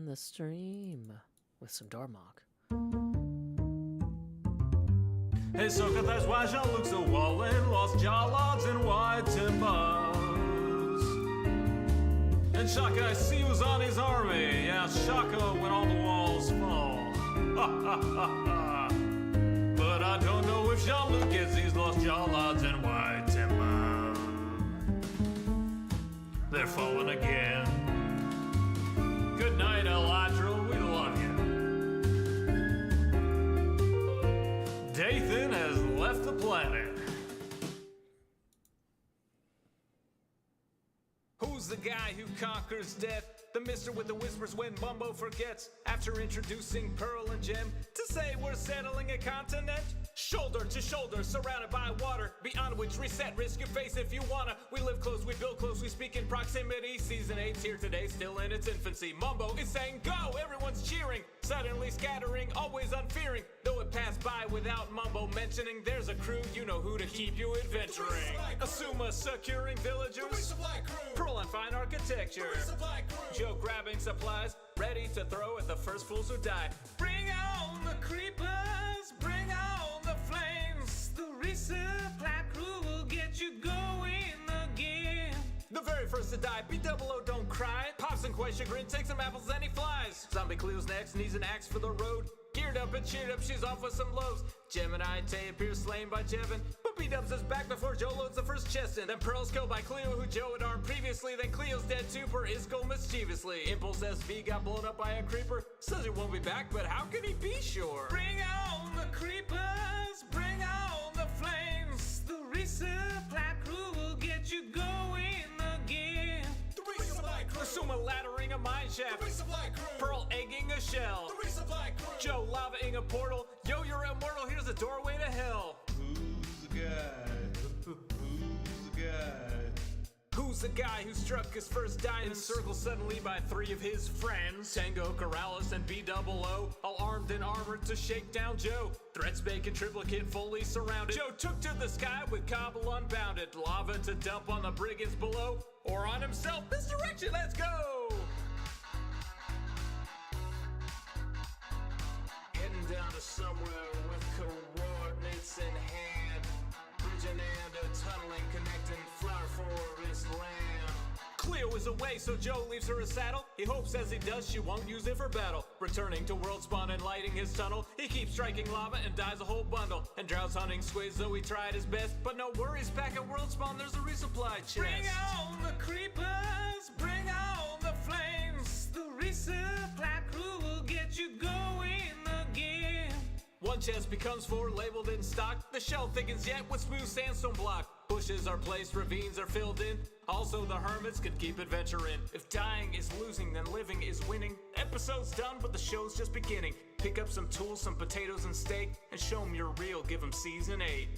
the stream with some Dormog. Hey, sucker, that's why Jean-Luc's a wallin', lost jaw logs and white timbers. And Shaka, I see who's on his army. Yeah, Shaka when all the walls fall. But I don't know if Jean-Luc gets these lost jaw logs and white timbers. They're falling again. Good night, Elytra, we love you. Dathan has left the planet. Who's the guy who conquers death? The mister with the whispers when Mumbo forgets. After introducing Pearl and Gem to say we're settling a continent. Shoulder to shoulder, surrounded by water, beyond which reset, risk your face if you wanna. We live close, we build close, we speak in proximity. Season 8's here today, still in its infancy. Mumbo is saying go, everyone's cheering, suddenly scattering, always unfearing. Though it passed by without Mumbo mentioning, there's a crew, you know who to keep you adventuring. Asuma securing villagers, Pearl on fine architecture, Joe grabbing supplies, ready to throw at the first fools who die. Bring on the creepers, bring on the flames. The resupply crew will get you going again. The very first to die, B-double-O, don't cry. Pops and quite chagrin, takes some apples and he flies. Zombie Cleo's next, needs an axe for the road. Geared up and cheered up, she's off with some lows. Gemini Tay appears slain by Jevin, but B-dubs is back before Joe loads the first chest in. Then Pearl's killed by Cleo, who Joe had armed previously. Then Cleo's dead too, per Isco mischievously. Impulse SV got blown up by a creeper. Says he won't be back, but how can he be sure? Bring on the creepers, bring on the flames. The resupply crew will get you going again. The resupply crew. Asuma laddering a mine shaft. The resupply crew. Pearl egging a shell. The resupply crew. Joe lavaing a portal. Yo, you're immortal, here's a doorway to hell. Who's the guy? Who's the guy? Who's the guy who struck his first diamond? Encircled suddenly by 3 of his friends. Tango, Corrales, and B-double-O, all armed and armored to shake down Joe. Threats bacon triplicate fully surrounded. Joe took to the sky with Cobble unbounded. Lava to dump on the brigands below, or on himself. This direction, let's go! Getting down to somewhere with coordinates in hand. Bridging and a tunneling connecting flower forest land. Cleo is away, so Joe leaves her a saddle. He hopes as he does she won't use it for battle. Returning to World Spawn and lighting his tunnel, he keeps striking lava and dies a whole bundle. And drowns hunting squids, though he tried his best. But no worries, back at World Spawn there's a resupply chest. Bring on the creepers, bring on the flames. The resupply crew will get you going again. One chest becomes 4 labeled in stock. The shell thickens yet with smooth sandstone block. Bushes are placed, ravines are filled in. Also the hermits can keep adventuring. If dying is losing, then living is winning. Episode's done, but the show's just beginning. Pick up some tools, some potatoes and steak, and show 'em you're real, give 'em season 8.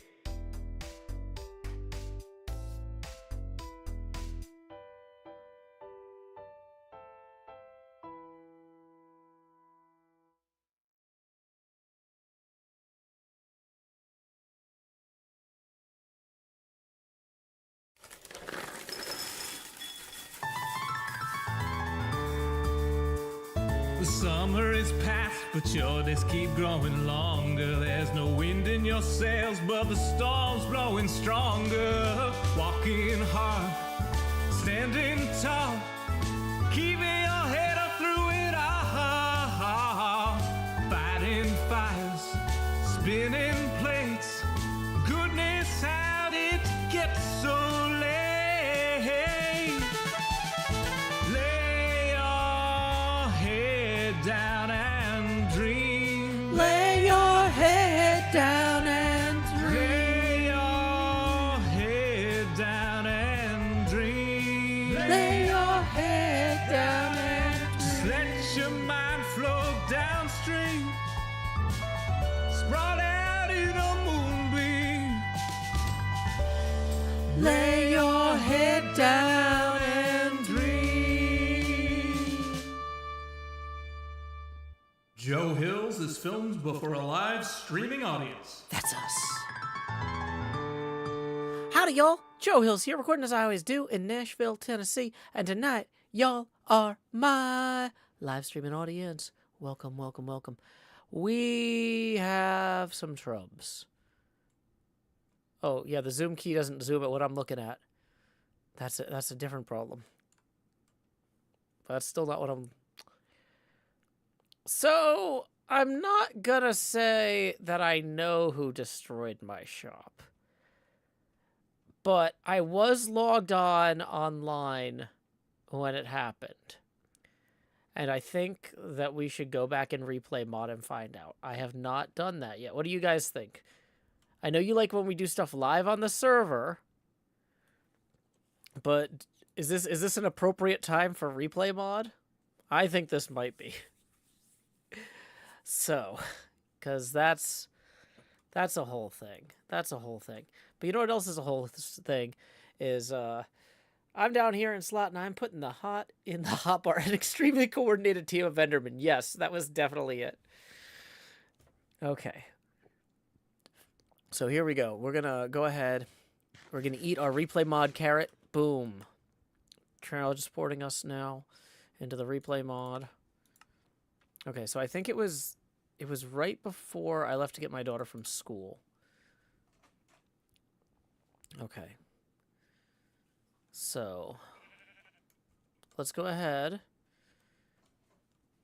The summer is past, but your days keep growing longer. There's no wind in your sails, but the storm's blowing stronger. Walking hard, standing tall, keeping your head up through it all. Fighting fires, spinning plates. Goodness, how did it get so late? Down and dream. Lay your head down and dream. Lay your head down and dream. Lay your head down and Just dream. let your mind flow downstream. Sprawled out in a moonbeam. Lay your head down and dream. Joe Hills is filmed before a live streaming audience. That's us. Howdy, y'all. Joe Hills here, recording as I always do in Nashville, Tennessee. And tonight, y'all are my Live streaming audience. Welcome, welcome, welcome. We have some trubs. Oh, yeah, the zoom key doesn't zoom at what I'm looking at. That's a different problem. But that's still not what I'm... So, I'm not gonna say that I know who destroyed my shop. But I was logged on online when it happened. And I think that we should go back and replay mod and find out. I have not done that yet. What do you guys think? I know you like when we do stuff live on the server, but is this an appropriate time for replay mod? I think this might be. So, because that's a whole thing. That's a whole thing. But you know what else is a whole thing? Is I'm down here in slot 9 putting the hot in the hotbar. An extremely coordinated team of Endermen. Yes, that was definitely it. Okay. So here we go. We're going to go ahead. We're going to eat our replay mod carrot. Boom. Transporting us now into the replay mod. Okay, so I think it was right before I left to get my daughter from school. Okay. So, let's go ahead.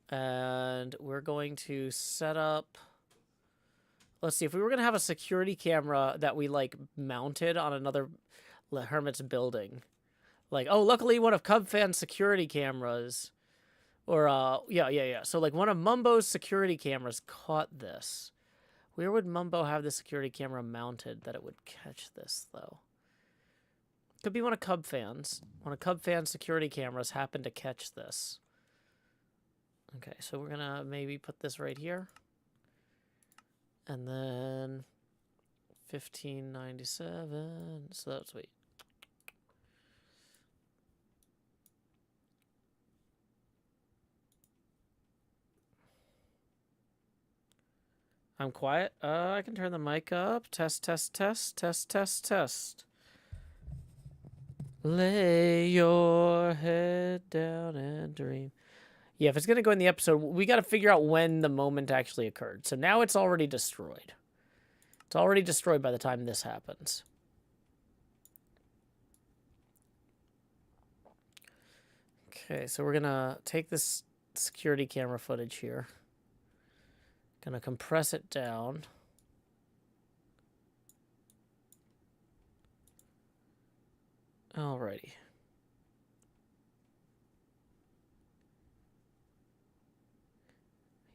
And we're going to set up... Let's see, if we were going to have a security camera that we, like, mounted on another Hermit's building. Like, oh, luckily one of CubFan's security cameras... Or, yeah. So, like, one of Mumbo's security cameras caught this. Where would Mumbo have the security camera mounted that it would catch this, though? Could be one of CubFan's. One of CubFan's security cameras happened to catch this. Okay, so we're gonna maybe put this right here. And then 1597. So that's sweet. I'm quiet. I can turn the mic up. Test, test, test, test, test, test. Lay your head down and dream. Yeah, if it's going to go in the episode, we got to figure out when the moment actually occurred. So now it's already destroyed. It's already destroyed by the time this happens. Okay, so we're going to take this security camera footage here. Gonna compress it down. Alrighty.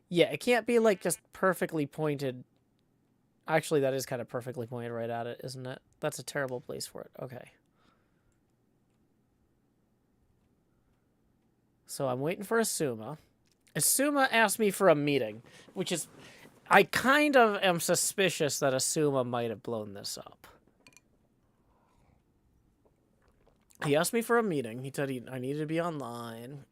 Yeah, it can't be like just perfectly pointed. Actually, that is kind of perfectly pointed right at it, isn't it? That's a terrible place for it. Okay. So I'm waiting for Asuma. Asuma asked me for a meeting, which is... I kind of am suspicious that Asuma might have blown this up. He asked me for a meeting. He said I needed to be online.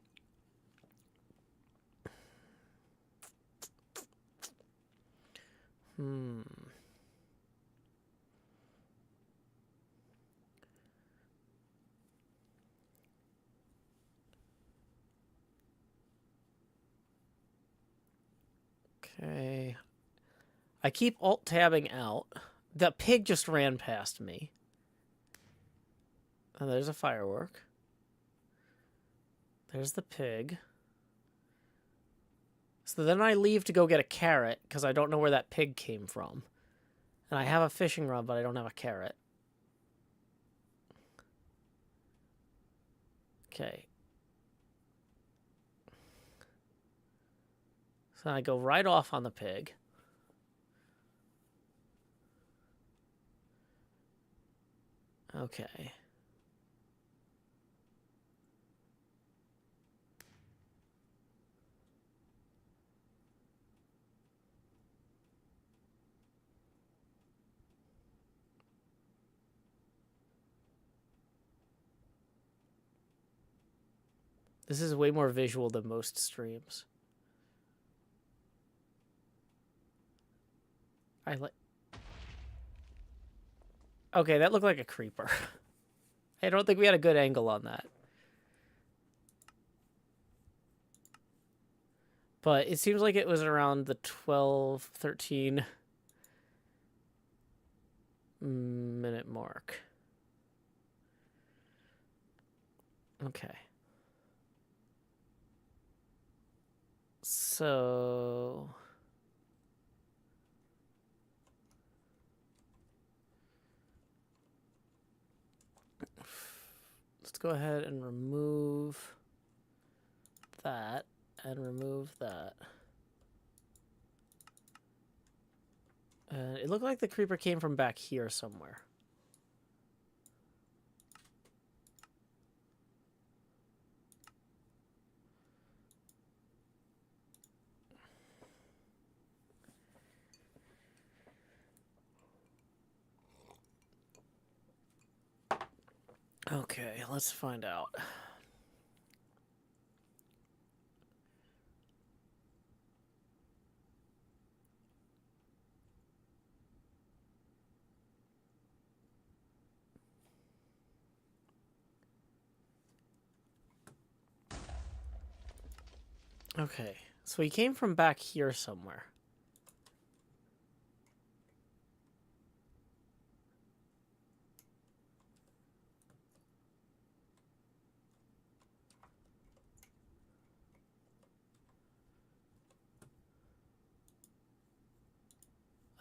Okay. I keep alt-tabbing out. The pig just ran past me. And there's a firework. There's the pig. So then I leave to go get a carrot, because I don't know where that pig came from. And I have a fishing rod, but I don't have a carrot. Okay. So I go right off on the pig. Okay. This is way more visual than most streams. I like... Okay, that looked like a creeper. I don't think we had a good angle on that. But it seems like it was around the 12, 13 minute mark. Okay. So let's go ahead and remove that and remove that. And it looked like the creeper came from back here somewhere. Okay, let's find out. Okay, so he came from back here somewhere.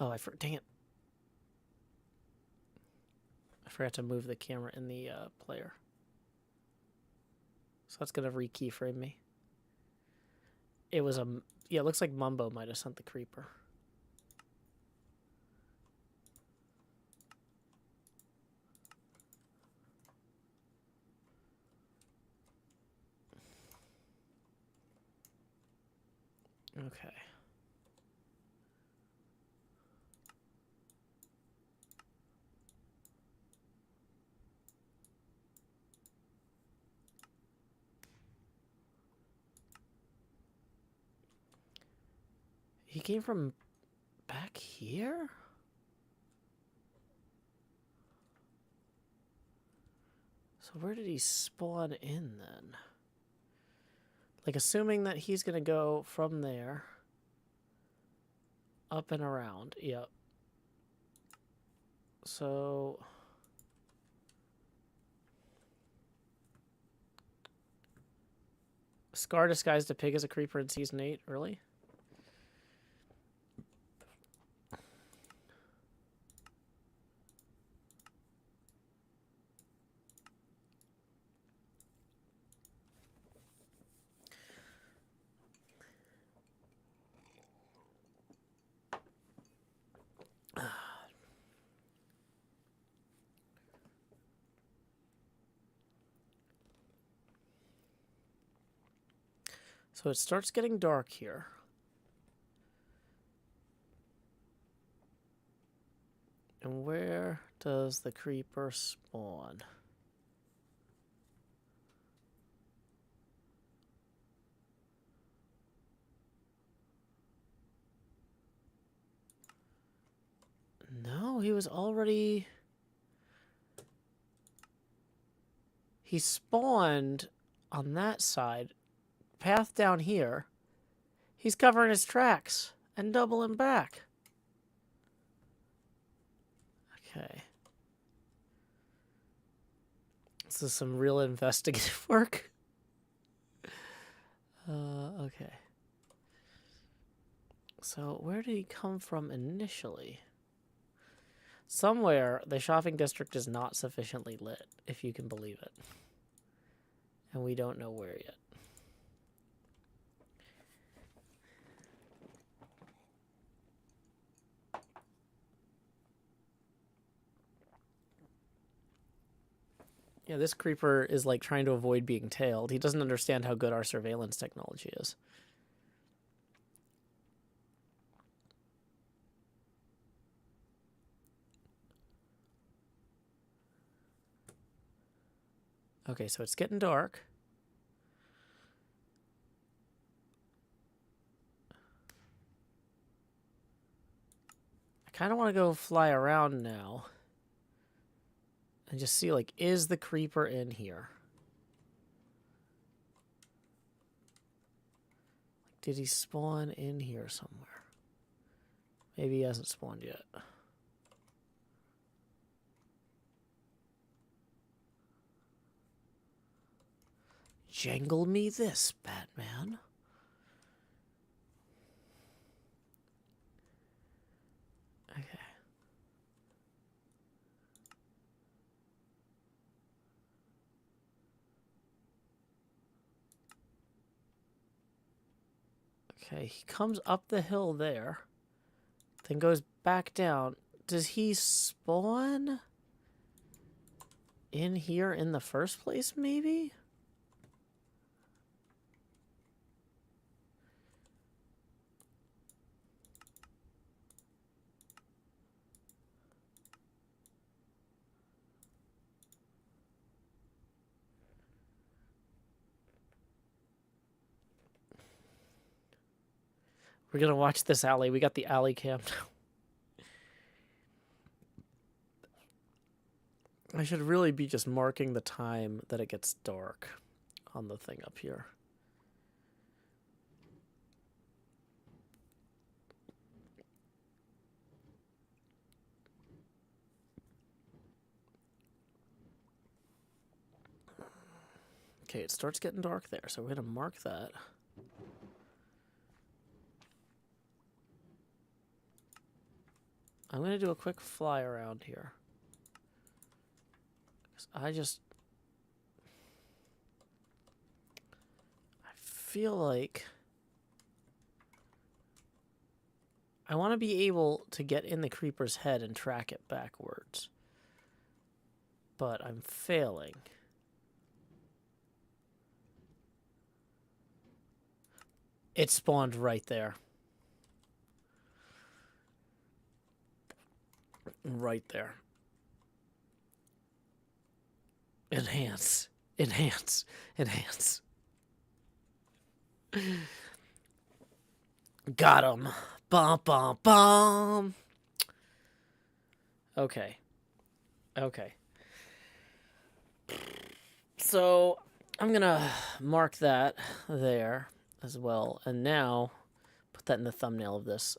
Oh, dang it. I forgot to move the camera in the player. So that's going to re-keyframe me. It was yeah, it looks like Mumbo might have sent the creeper. Okay. He came from back here? So where did he spawn in then? Like, assuming that he's going to go from there up and around. Yep. So Scar disguised a pig as a creeper in season 8 early. So it starts getting dark here. And where does the creeper spawn? No, he was already... He spawned on that side. Path down here. He's covering his tracks and doubling back. Okay. This is some real investigative work. Okay. So where did he come from initially? Somewhere the shopping district is not sufficiently lit, if you can believe it. And we don't know where yet. Yeah, this creeper is like trying to avoid being tailed. He doesn't understand how good our surveillance technology is. Okay, so it's getting dark. I kind of want to go fly around now. And just see, like, is the creeper in here? did he spawn in here somewhere? Maybe he hasn't spawned yet. Jangle me this, Batman. Okay. Okay, he comes up the hill there, then goes back down. Does he spawn in here in the first place, maybe? We're gonna watch this alley. We got the alley cam now. I should really be just marking the time that it gets dark on the thing up here. Okay, it starts getting dark there, so we're gonna mark that. I'm gonna do a quick fly around here. I feel like I want to be able to get in the creeper's head and track it backwards. But I'm failing. It spawned right there. Right there. Enhance. Enhance. Enhance. Got him. Bum, bum, bum. Okay. Okay. So, I'm gonna mark that there as well. And now, put that in the thumbnail of this.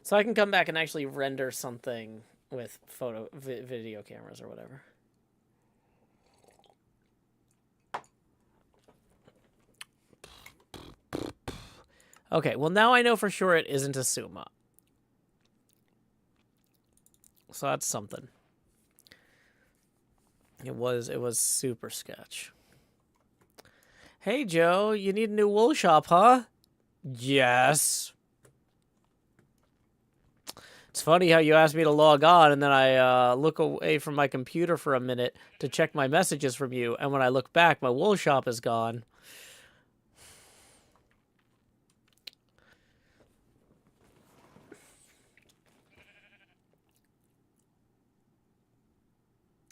So I can come back and actually render something with video cameras or whatever. Okay, well now I know for sure it isn't a Suma. So that's something. It was super sketch. Hey Joe, you need a new wool shop, huh? Yes. It's funny how you asked me to log on and then I look away from my computer for a minute to check my messages from you, and when I look back, my wool shop is gone.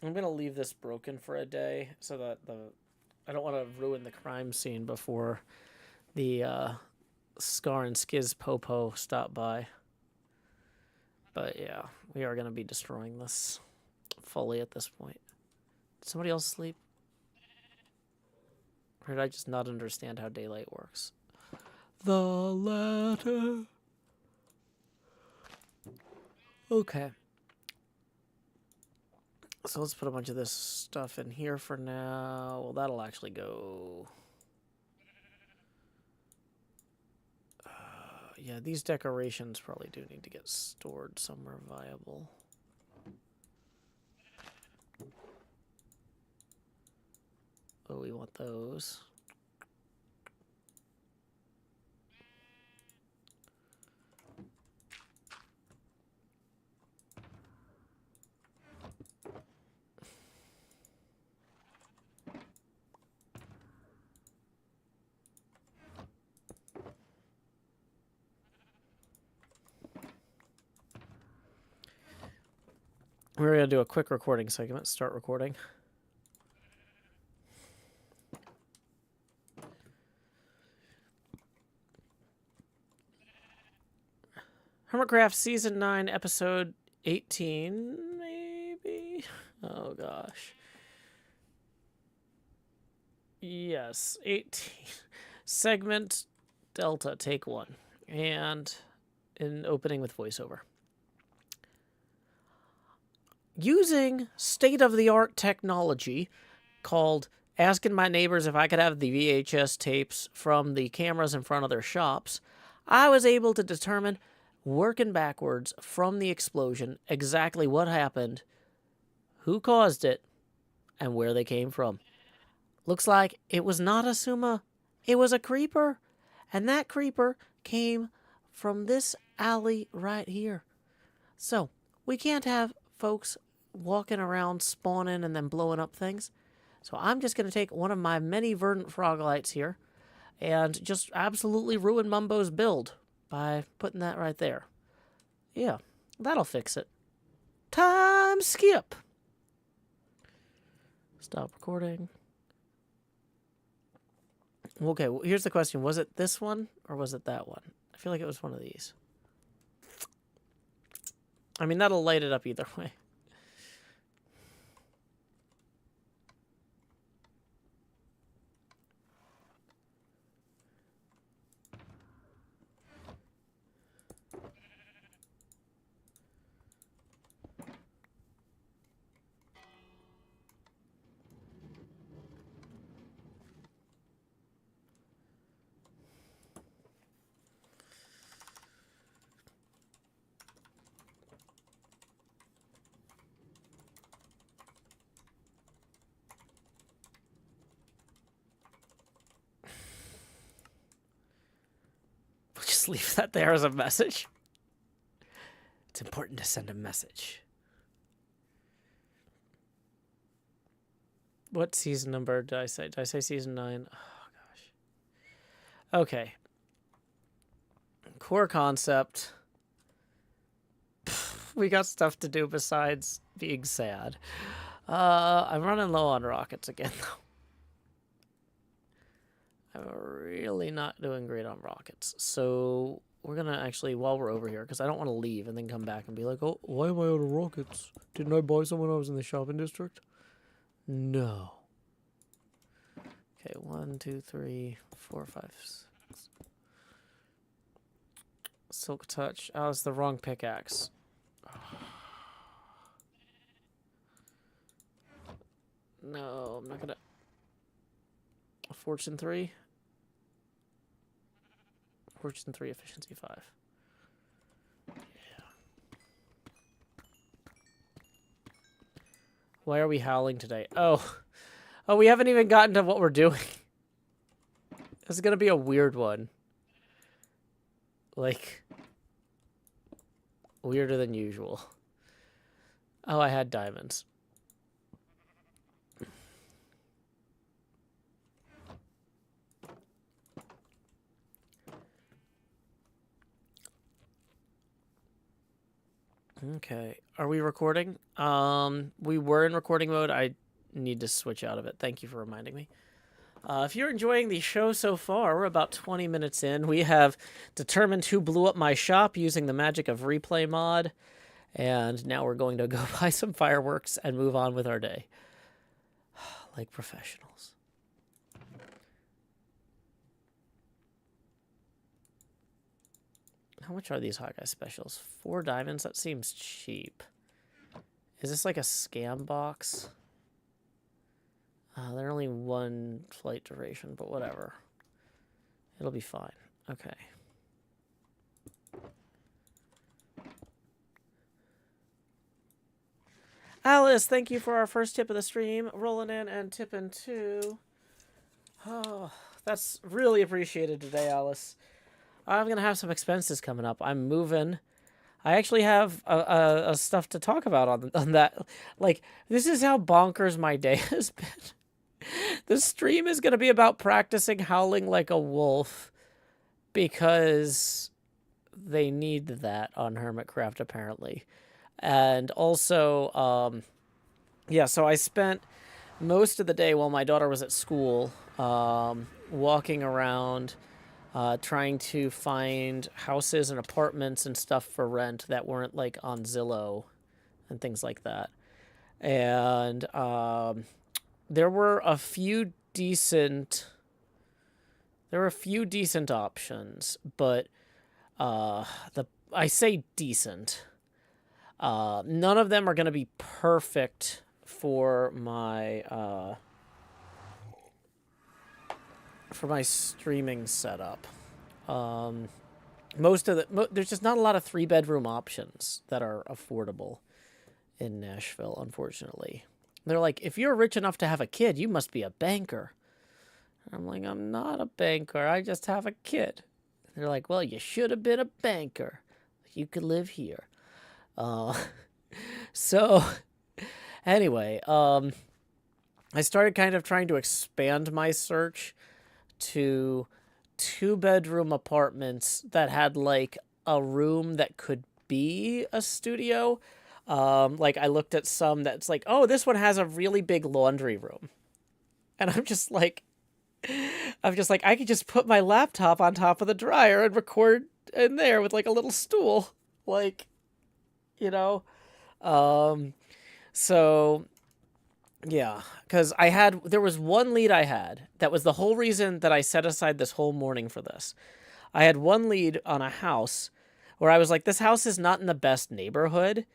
I'm gonna leave this broken for a day so that I don't want to ruin the crime scene before the Scar and Skiz Popo stop by. But yeah, we are gonna be destroying this fully at this point. Did somebody else sleep? Or did I just not understand how daylight works? The latter. Okay. So let's put a bunch of this stuff in here for now. Well, that'll actually go... yeah, these decorations probably do need to get stored somewhere viable. Oh, we want those. We're going to do a quick recording segment. Start recording. HermiCraft Season 9, Episode 18, maybe? Oh, gosh. Yes, 18. Segment Delta, take one. And in opening with voiceover. Using state-of-the-art technology called asking my neighbors if I could have the VHS tapes from the cameras in front of their shops, I was able to determine, working backwards from the explosion, exactly what happened, who caused it, and where they came from. Looks like it was not a Suma, it was a creeper. And that creeper came from this alley right here. So, we can't have folks walking around spawning and then blowing up things. So I'm just going to take one of my many verdant frog lights here and just absolutely ruin Mumbo's build by putting that right there. Yeah, that'll fix it. Time skip. Stop recording. Okay, well, here's the question. Was it this one or was it that one? I feel like it was one of these. I mean, that'll light it up either way. Just leave that there as a message. It's important to send a message. What season number did I say? Did I say season 9? Oh, gosh. Okay. Core concept. We got stuff to do besides being sad. I'm running low on rockets again, though. I'm really not doing great on rockets. So we're going to actually, while we're over here, because I don't want to leave and then come back and be like, oh, why am I out of rockets? Didn't I buy some when I was in the shopping district? No. Okay, 1, 2, 3, 4, 5, 6. Silk touch. Oh, it's the wrong pickaxe. No, I'm not gonna. Fortune 3. Fortune 3, efficiency 5. Yeah. Why are we howling today? Oh, we haven't even gotten to what we're doing. This is gonna be a weird one. Like, weirder than usual. Oh, I had diamonds. Okay. Are we recording? We were in recording mode. I need to switch out of it. Thank you for reminding me. If you're enjoying the show so far, we're about 20 minutes in. We have determined who blew up my shop using the magic of replay mod. And now we're going to go buy some fireworks and move on with our day. Like professionals. How much are these Hawkeye specials? 4 diamonds? That seems cheap. Is this like a scam box? They're only 1 flight duration, but whatever. It'll be fine. Okay. Alice, thank you for our first tip of the stream. Rolling in and tipping too. Oh, that's really appreciated today, Alice. I'm going to have some expenses coming up. I'm moving. I actually have a stuff to talk about on that. Like, this is how bonkers my day has been. The stream is going to be about practicing howling like a wolf because they need that on HermiCraft, apparently. And also, yeah, so I spent most of the day while my daughter was at school walking around trying to find houses and apartments and stuff for rent that weren't like on Zillow and things like that. And there were a few decent There were a few decent options, but I say decent. None of them are going to be perfect for my streaming setup. There's just not a lot of 3-bedroom options that are affordable in Nashville, unfortunately. They're like, if you're rich enough to have a kid, you must be a banker. I'm like, I'm not a banker. I just have a kid. They're like, well, you should have been a banker. You could live here. So, anyway, I started kind of trying to expand my search to 2-bedroom apartments that had like a room that could be a studio. Like I looked at some that's like, oh, this one has a really big laundry room. And I'm just like, I could just put my laptop on top of the dryer and record in there with like a little stool. Like, you know? So yeah, because there was one lead I had that was the whole reason that I set aside this whole morning for this. I had one lead on a house where I was like, this house is not in the best neighborhood,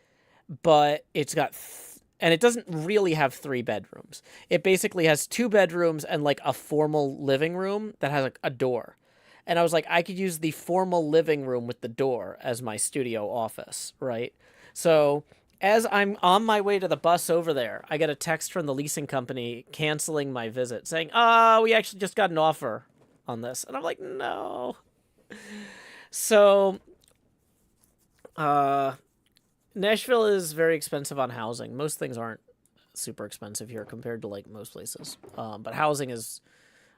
but it's got, and it doesn't really have 3 bedrooms. It basically has 2 bedrooms and like a formal living room that has a door. And I was like, I could use the formal living room with the door as my studio office, right? So as I'm on my way to the bus over there, I get a text from the leasing company canceling my visit, saying, we actually just got an offer on this. And I'm like, no. So, Nashville is very expensive on housing. Most things aren't super expensive here compared to, like, most places. But housing is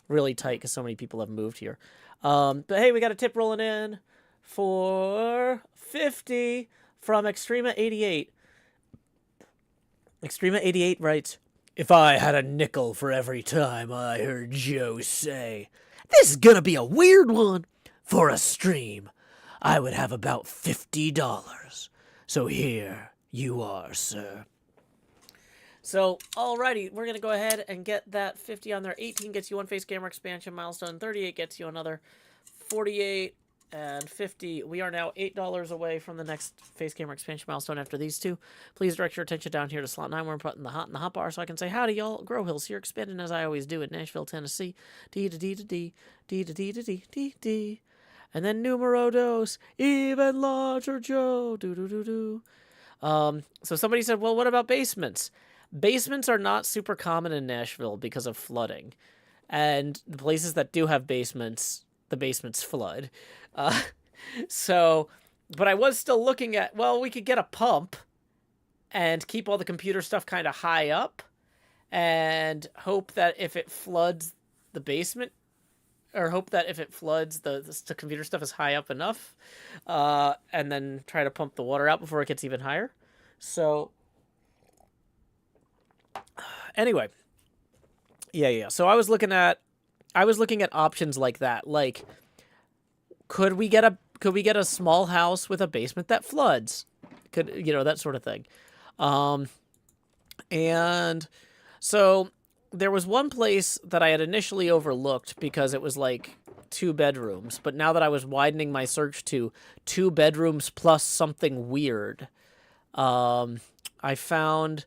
really tight because so many people have moved here. But hey, we got a tip rolling in for 50 from Extrema88. Extrema88 writes, if I had a nickel for every time I heard Joe say, this is gonna be a weird one for a stream, I would have about $50. So here you are, sir. So, alrighty, we're gonna go ahead and get that 50 on there. 18 gets you one face camera expansion milestone. 38 gets you another. 48 and 50. We are now $8 away from the next face camera expansion milestone after these two. Please direct your attention down here to slot 9 where I'm putting the hot in the hot bar so I can say howdy, y'all. Grow Hills here, expanding as I always do in Nashville, Tennessee. D to D to D, D to D to D, D, D. And then numero dos, even larger Joe. Do do do do. So somebody said, well, what about basements? Basements are not super common in Nashville because of flooding. And the places that do have basements, the basements flood. But I was still looking at, well, we could get a pump and keep all the computer stuff kind of high up and hope that if it floods the basement, or hope that if it floods, the computer stuff is high up enough, and then try to pump the water out before it gets even higher. So, anyway, yeah. So I was looking at options like that. Like, could we get a small house with a basement that floods? That sort of thing. And so there was one place that I had initially overlooked because it was like 2 bedrooms, but now that I was widening my search to 2 bedrooms plus something weird, I found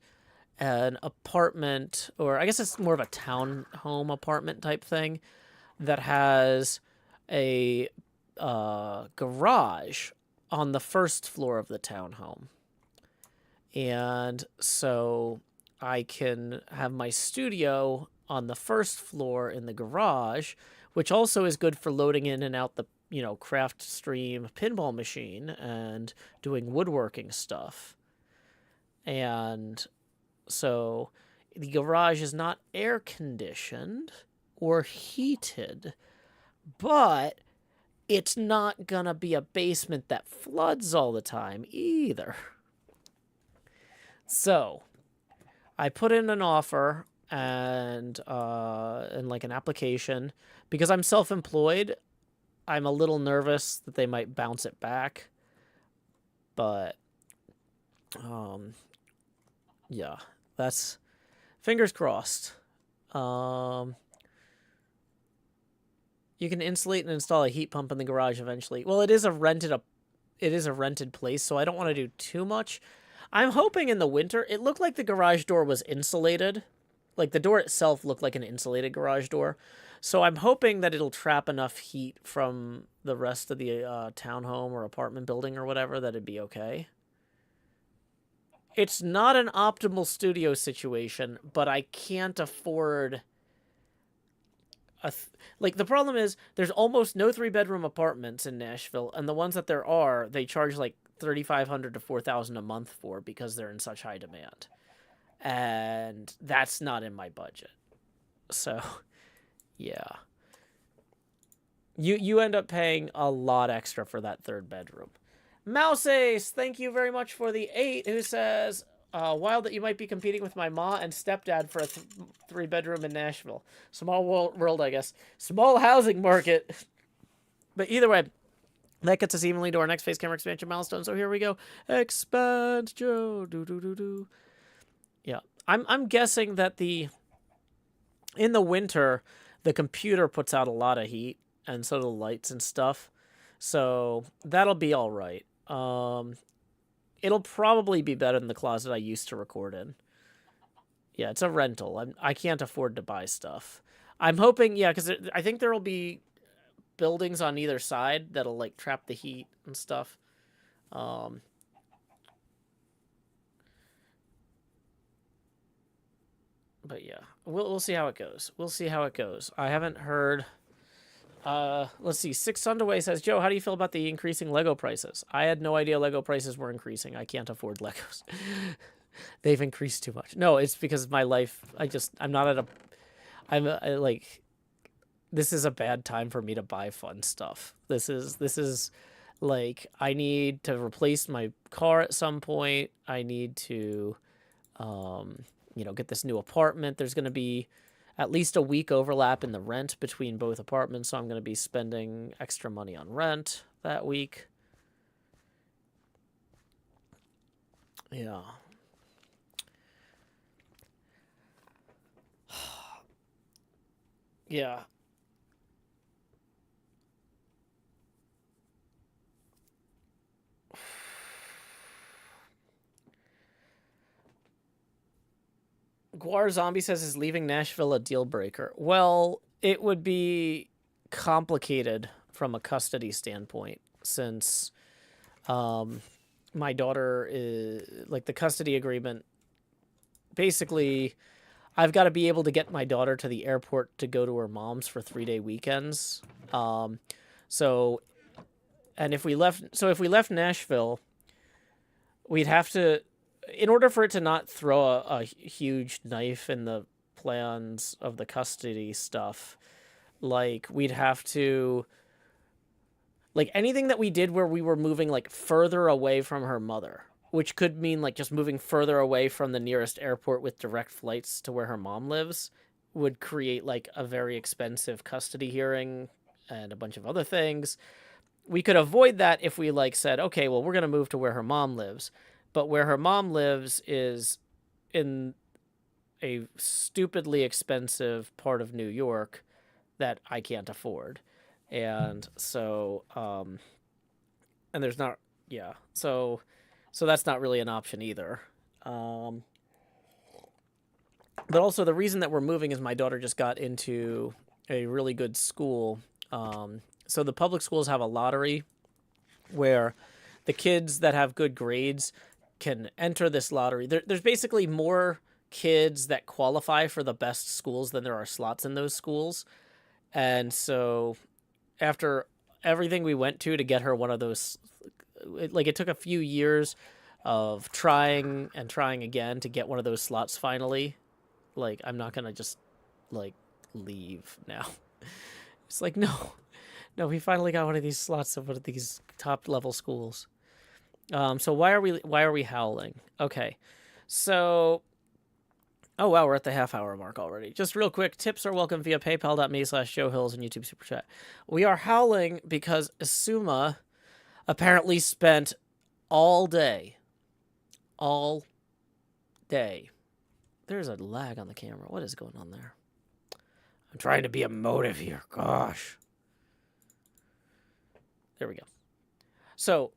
an apartment, or I guess it's more of a townhome apartment type thing, that has a garage on the first floor of the townhome. And so I can have my studio on the first floor in the garage, which also is good for loading in and out the, craft stream pinball machine and doing woodworking stuff. And so the garage is not air conditioned or heated, but it's not gonna be a basement that floods all the time either. So I put in an offer and like an application. Because I'm self-employed, I'm a little nervous that they might bounce it back. But yeah, that's fingers crossed. You can insulate and install a heat pump in the garage eventually. Well, it is a rented place, so I don't want to do too much. I'm hoping in the winter, it looked like the garage door was insulated. Like the door itself looked like an insulated garage door. So I'm hoping that it'll trap enough heat from the rest of the townhome or apartment building or whatever that it'd be okay. It's not an optimal studio situation, but I can't afford like the problem is there's almost no 3-bedroom apartments in Nashville, and the ones that there are, they charge like $3,500 to $4,000 a month for because they're in such high demand. And that's not in my budget. So, yeah. You end up paying a lot extra for that 3rd bedroom. Mouse Ace, thank you very much for the 8, who says, wild that you might be competing with my ma and stepdad for a 3-bedroom in Nashville. Small world, I guess. Small housing market. But either way, that gets us evenly to our next face camera expansion milestone. So here we go. Expand Joe. Do. Yeah. I'm guessing that in the winter, the computer puts out a lot of heat, and so do the lights and stuff. So that'll be all right. It'll probably be better than the closet I used to record in. Yeah, it's a rental. I can't afford to buy stuff. I'm hoping, yeah, because I think there will be buildings on either side that'll like trap the heat and stuff. But yeah, we'll see how it goes. We'll see how it goes. I haven't heard. Let's see. Six Underway says, Joe, how do you feel about the increasing Lego prices? I had no idea Lego prices were increasing. I can't afford Legos. They've increased too much. No, it's because my life. I'm not at a. This is a bad time for me to buy fun stuff. This is like I need to replace my car at some point. I need to, get this new apartment. There's going to be at least a week overlap in the rent between both apartments, so I'm going to be spending extra money on rent that week. Yeah. Yeah. Guar Zombie says, is leaving Nashville a deal breaker? Well, it would be complicated from a custody standpoint since my daughter is like the custody agreement. Basically, I've got to be able to get my daughter to the airport to go to her mom's for 3-day weekends. If we left Nashville, we'd have to, in order for it to not throw a huge knife in the plans of the custody stuff, like we'd have to, like anything that we did where we were moving like further away from her mother, which could mean like just moving further away from the nearest airport with direct flights to where her mom lives, would create like a very expensive custody hearing and a bunch of other things. We could avoid that if we like said, okay, well, we're going to move to where her mom lives. But where her mom lives is in a stupidly expensive part of New York that I can't afford. And so, and there's not, yeah. So that's not really an option either. But also the reason that we're moving is my daughter just got into a really good school. So the public schools have a lottery where the kids that have good grades can enter this lottery. There's basically more kids that qualify for the best schools than there are slots in those schools. And so after everything we went to get her one of those, it took a few years of trying and trying again to get one of those slots finally. Like, I'm not going to just, leave now. It's like, no, we finally got one of these slots of one of these top-level schools. So why are we howling? Okay. So, oh wow, we're at the half-hour mark already. Just real quick, tips are welcome via paypal.me/JoeHills and YouTube Super Chat. We are howling because Asuma apparently spent all day. There's a lag on the camera. What is going on there? I'm trying to be emotive here. Gosh. There we go. So,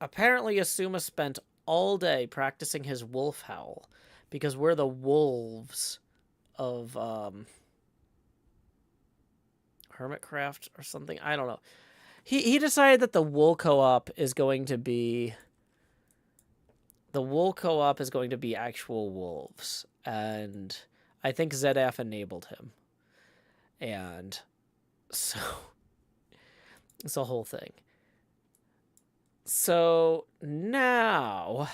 apparently Asuma spent all day practicing his wolf howl because we're the wolves of HermiCraft or something. I don't know. He decided that the wool co-op is going to be actual wolves, and I think ZF enabled him, and so it's a whole thing. So now,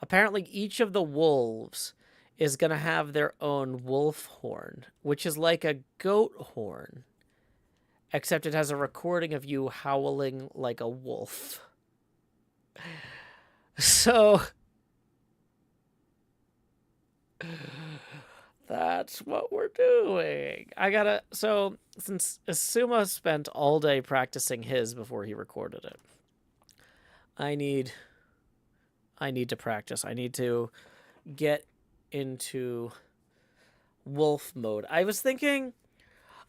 apparently each of the wolves is going to have their own wolf horn, which is like a goat horn, except it has a recording of you howling like a wolf. So that's what we're doing. So since Asuma spent all day practicing his before he recorded it, I need to practice. I need to get into wolf mode. I was thinking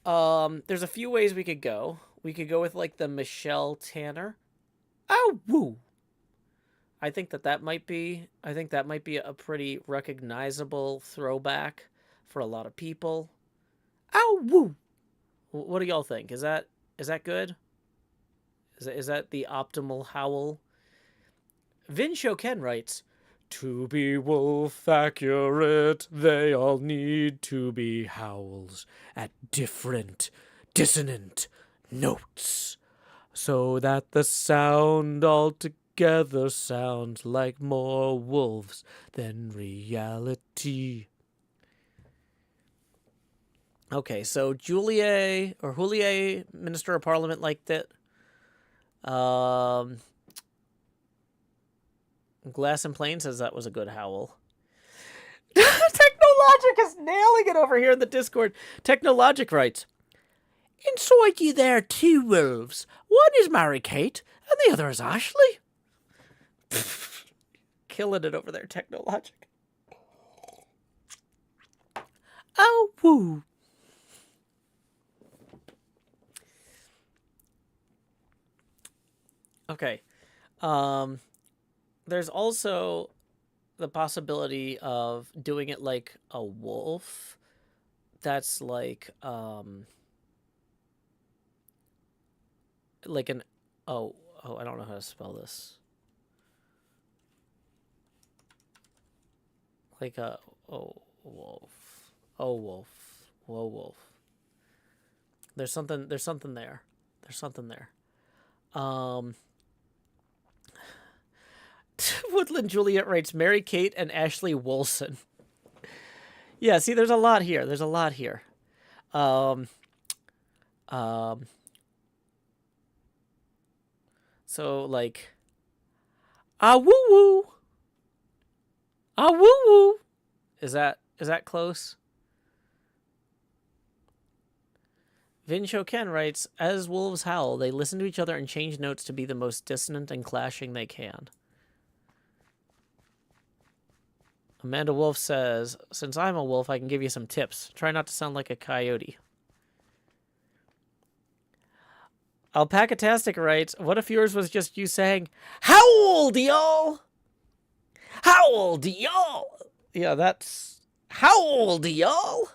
there's a few ways we could go. We could go with like the Michelle Tanner. Oh, woo. I think that might be a pretty recognizable throwback for a lot of people. Ow, woo. What do y'all think? Is that good? Is that the optimal howl? Vin Shoken writes, "To be wolf accurate, they all need to be howls at different, dissonant notes, so that the sound altogether sounds like more wolves than reality." Okay, so Juliet, Minister of Parliament, liked it. Glass and Plain says that was a good howl. Technologic is nailing it over here in the Discord. Technologic writes, "Inside you there are two wolves. One is Mary Kate, and the other is Ashley." Killing it over there, Technologic. Oh, woo. Okay. There's also the possibility of doing it like a wolf. That's like an I don't know how to spell this. Like a wolf. Oh, wolf. Whoa, wolf. There's something there. Woodland Juliet writes, "Mary Kate and Ashley Wilson." Yeah, see, there's a lot here. So like, ah woo woo. Ah woo woo. Is that close? Vin Shoken writes, "As wolves howl, they listen to each other and change notes to be the most dissonant and clashing they can." Amanda Wolf says, "Since I'm a wolf, I can give you some tips. Try not to sound like a coyote." Alpacatastic writes, "What if yours was just you saying, 'Howl, y'all? Howl, y'all?'" Yeah, that's "Howl, y'all?"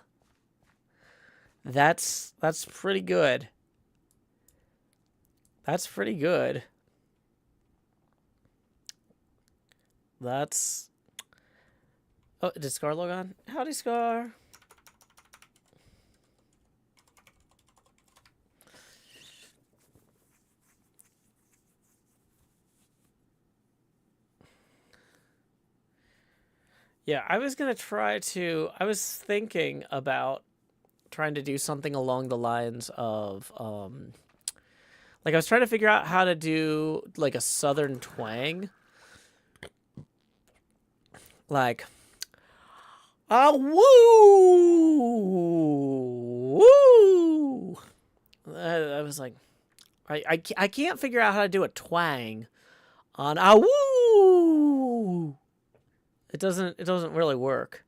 That's pretty good. That's pretty good. That's... Oh, did Scar log on? Howdy, Scar. Yeah, I was thinking about trying to do something along the lines of, like I was trying to figure out how to do like a southern twang. Like, ah, woo, woo. I was like, I can't figure out how to do a twang on ah, woo. It doesn't really work.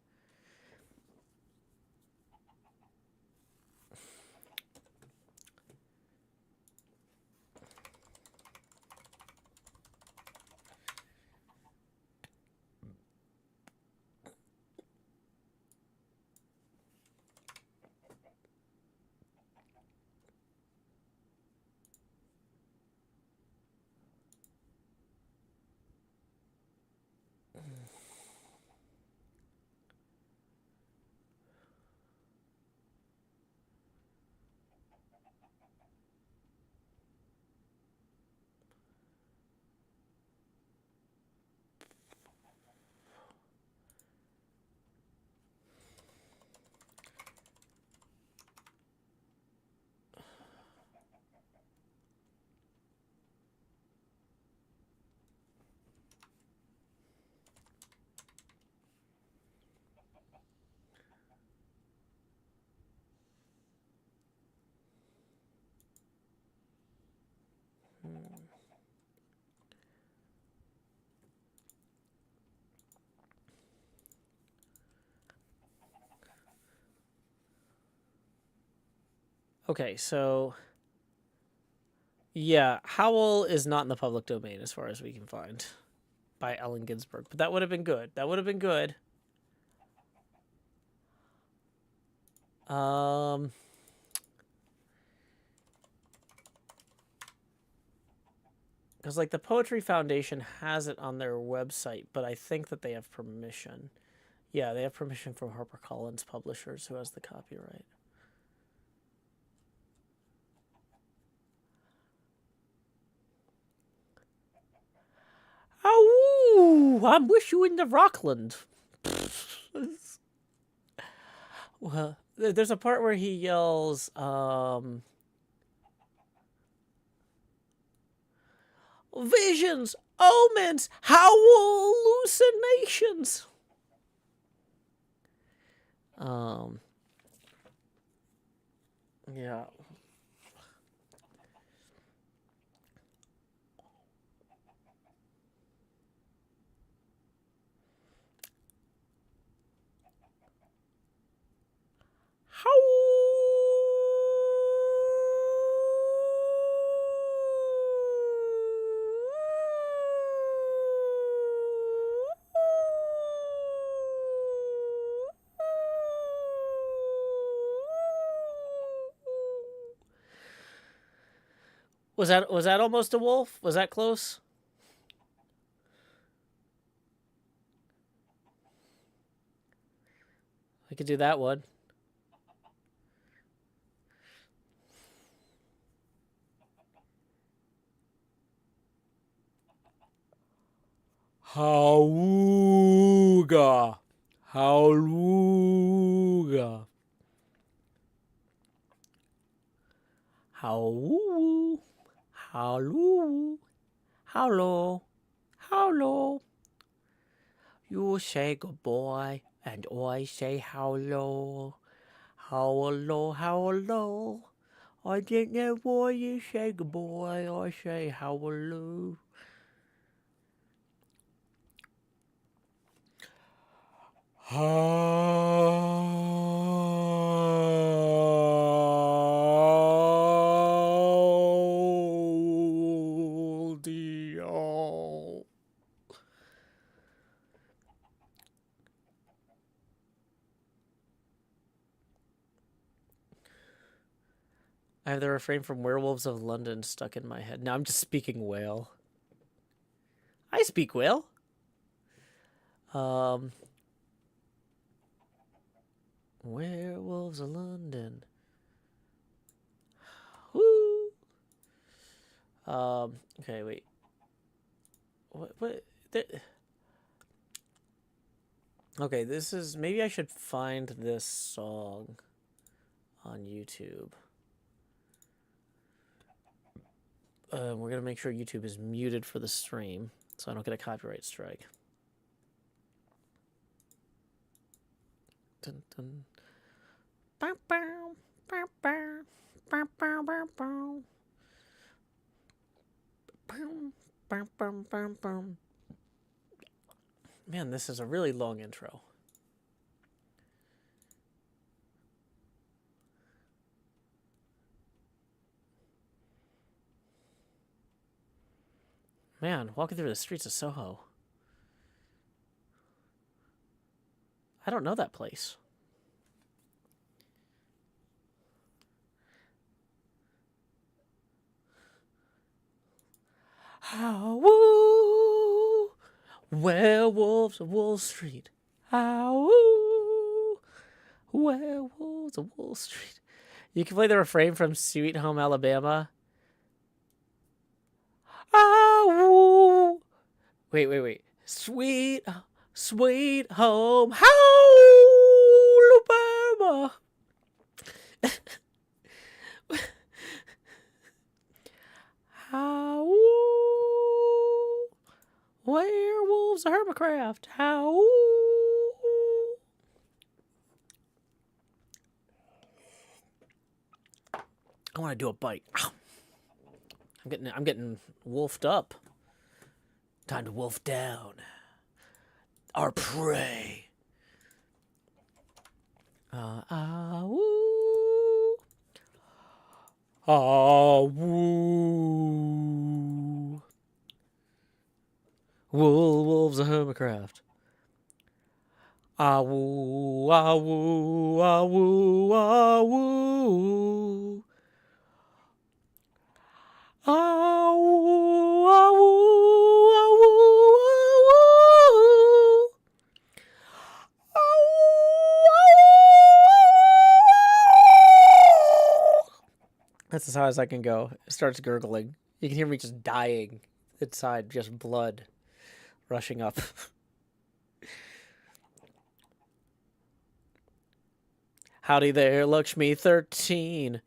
Okay, so yeah, Howl is not in the public domain as far as we can find by Ellen Ginsberg, but that would have been good. That would have been good. Because, like, the Poetry Foundation has it on their website, but I think that they have permission. Yeah, they have permission from HarperCollins Publishers, who has the copyright. Oh, I wish you in the Rockland. Well, there's a part where he yells, visions, omens, hallucinations. Yeah. Was that almost a wolf? Was that close? I could do that one. Hauga. Hauga. How. Hello. Hello. Hello. You say good boy, and I say hello. Hello, hello. I didn't know why you say good boy. I say hello. Howdy-o. I have the refrain from Werewolves of London stuck in my head. Now I'm just speaking whale. I speak whale. Werewolves of London. Woo. Okay, wait. What? Okay, this is... Maybe I should find this song on YouTube. We're going to make sure YouTube is muted for the stream, so I don't get a copyright strike. Dun, dun. Bow, bow, bow, bow, bow, bow, bow, bow. Bow, bow, bow, bow. Man, this is a really long intro. Man, walking through the streets of Soho. I don't know that place. How werewolves of Wall Street. How werewolves of Wall Street. You can play the refrain from Sweet Home Alabama. Ow! Wait. Sweet home Alabama. How werewolves of HermiCraft. How I want to do a bite. I'm getting wolfed up. Time to wolf down our prey. Ah, woo. Wolves of HermiCraft. Ah, woo, ah, woo, ah, woo, ah, woo. Ah, woo, ah, woo, ah, woo, ah, woo. That's as high as I can go. It starts gurgling. You can hear me just dying inside, just blood rushing up. Howdy there, Lakshmi 13.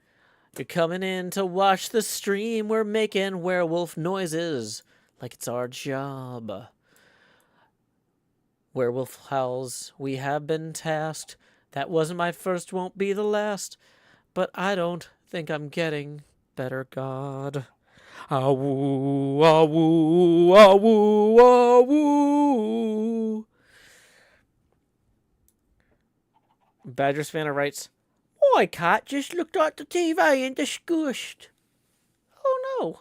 You're coming in to watch the stream. We're making werewolf noises like it's our job. Werewolf howls, we have been tasked. That wasn't my first, won't be the last. But I don't think I'm getting better, God. Ah woo, ah woo, ah woo, ah woo. Badger Savannah writes, my cat just looked at the TV and disgusted. Oh no.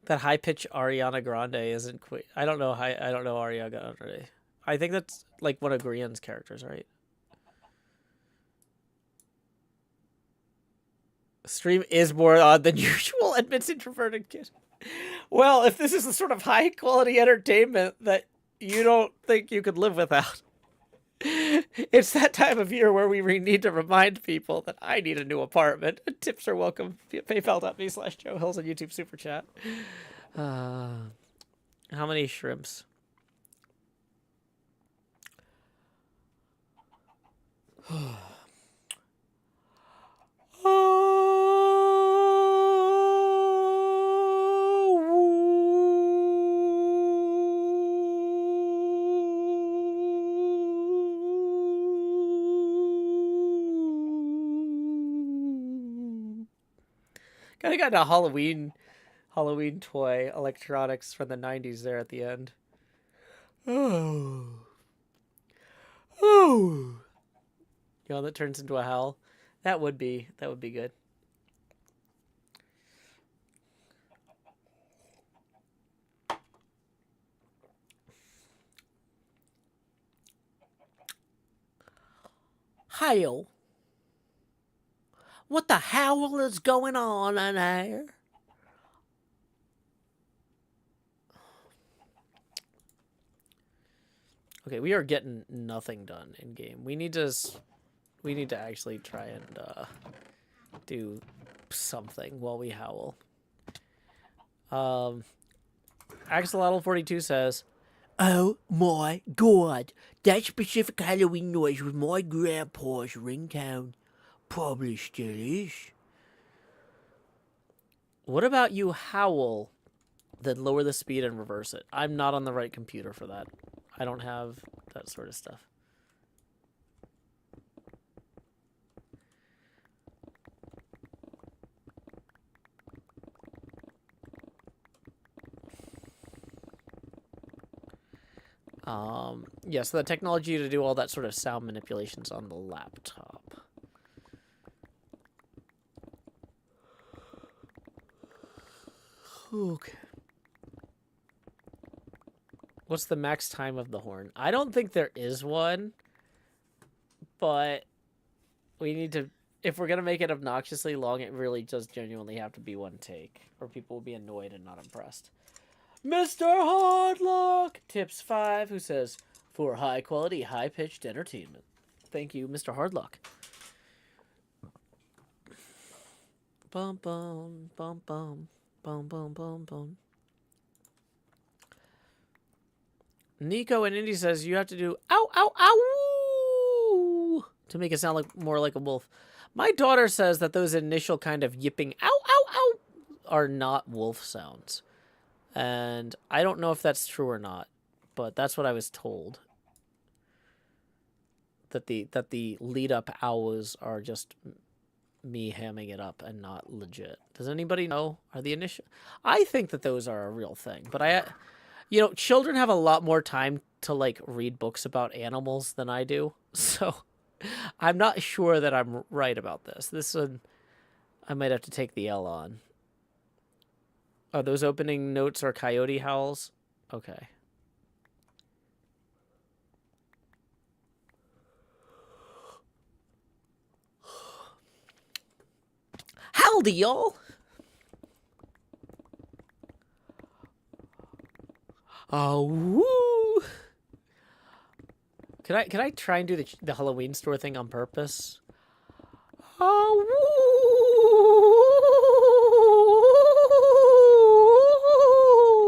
That high pitched Ariana Grande isn't quite. I don't know. I don't know Ariana Grande. I think that's like one of Grian's characters, right? Stream is more odd than usual, admits introverted kid. Well, if this is the sort of high quality entertainment that you don't think you could live without, it's that time of year where we need to remind people that I need a new apartment. Tips are welcome. PayPal.me/Joe Hills and YouTube Super Chat. How many shrimps? Kind of got a Halloween toy electronics from the 90s there at the end. Oh. Oh. You know, that turns into a howl. That would be good. Howl. What the howl is going on in there? Okay, we are getting nothing done in game. We need to actually try and do something while we howl. Axolotl42 says, "Oh my god, that specific Halloween noise was my grandpa's ringtone. Probably still is." What about you howl, then lower the speed and reverse it? I'm not on the right computer for that. I don't have that sort of stuff. Yeah, so the technology to do all that sort of sound manipulations on the laptop. Okay. What's the max time of the horn? I don't think there is one, but we need to, if we're going to make it obnoxiously long, it really does genuinely have to be one take, or people will be annoyed and not impressed. Mr. Hardlock, tips 5, who says, for high quality, high pitched entertainment. Thank you, Mr. Hardlock. Bum bum bum bum bum bum bum bum. Nico and Indy says you have to do ow ow ow to make it sound like more like a wolf. My daughter says that those initial kind of yipping ow ow ow are not wolf sounds. And I don't know if that's true or not, but that's what I was told. That the lead up owls are just me hamming it up and not legit. Does anybody know? Are the initial? I think that those are a real thing, but you know, children have a lot more time to like read books about animals than I do. So I'm not sure that I'm right about this. This one, I might have to take the L on. Oh, those opening notes are coyote howls? Okay. Howdy, y'all! Oh, woo! Can I try and do the Halloween store thing on purpose? Oh,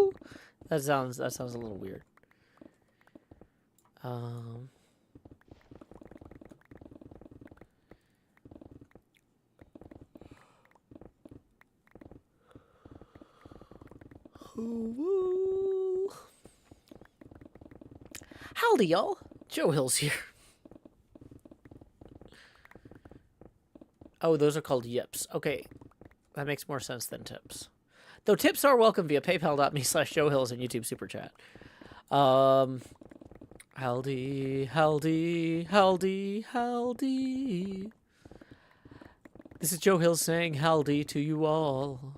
woo! That sounds a little weird. Woo. Howdy, y'all. Joe Hill's here. Oh, those are called yips. Okay, that makes more sense than tips. Though tips are welcome via paypal.me/JoeHills and YouTube Super Chat. Howdy, howdy, howdy, howdy. This is Joe Hill saying howdy to you all.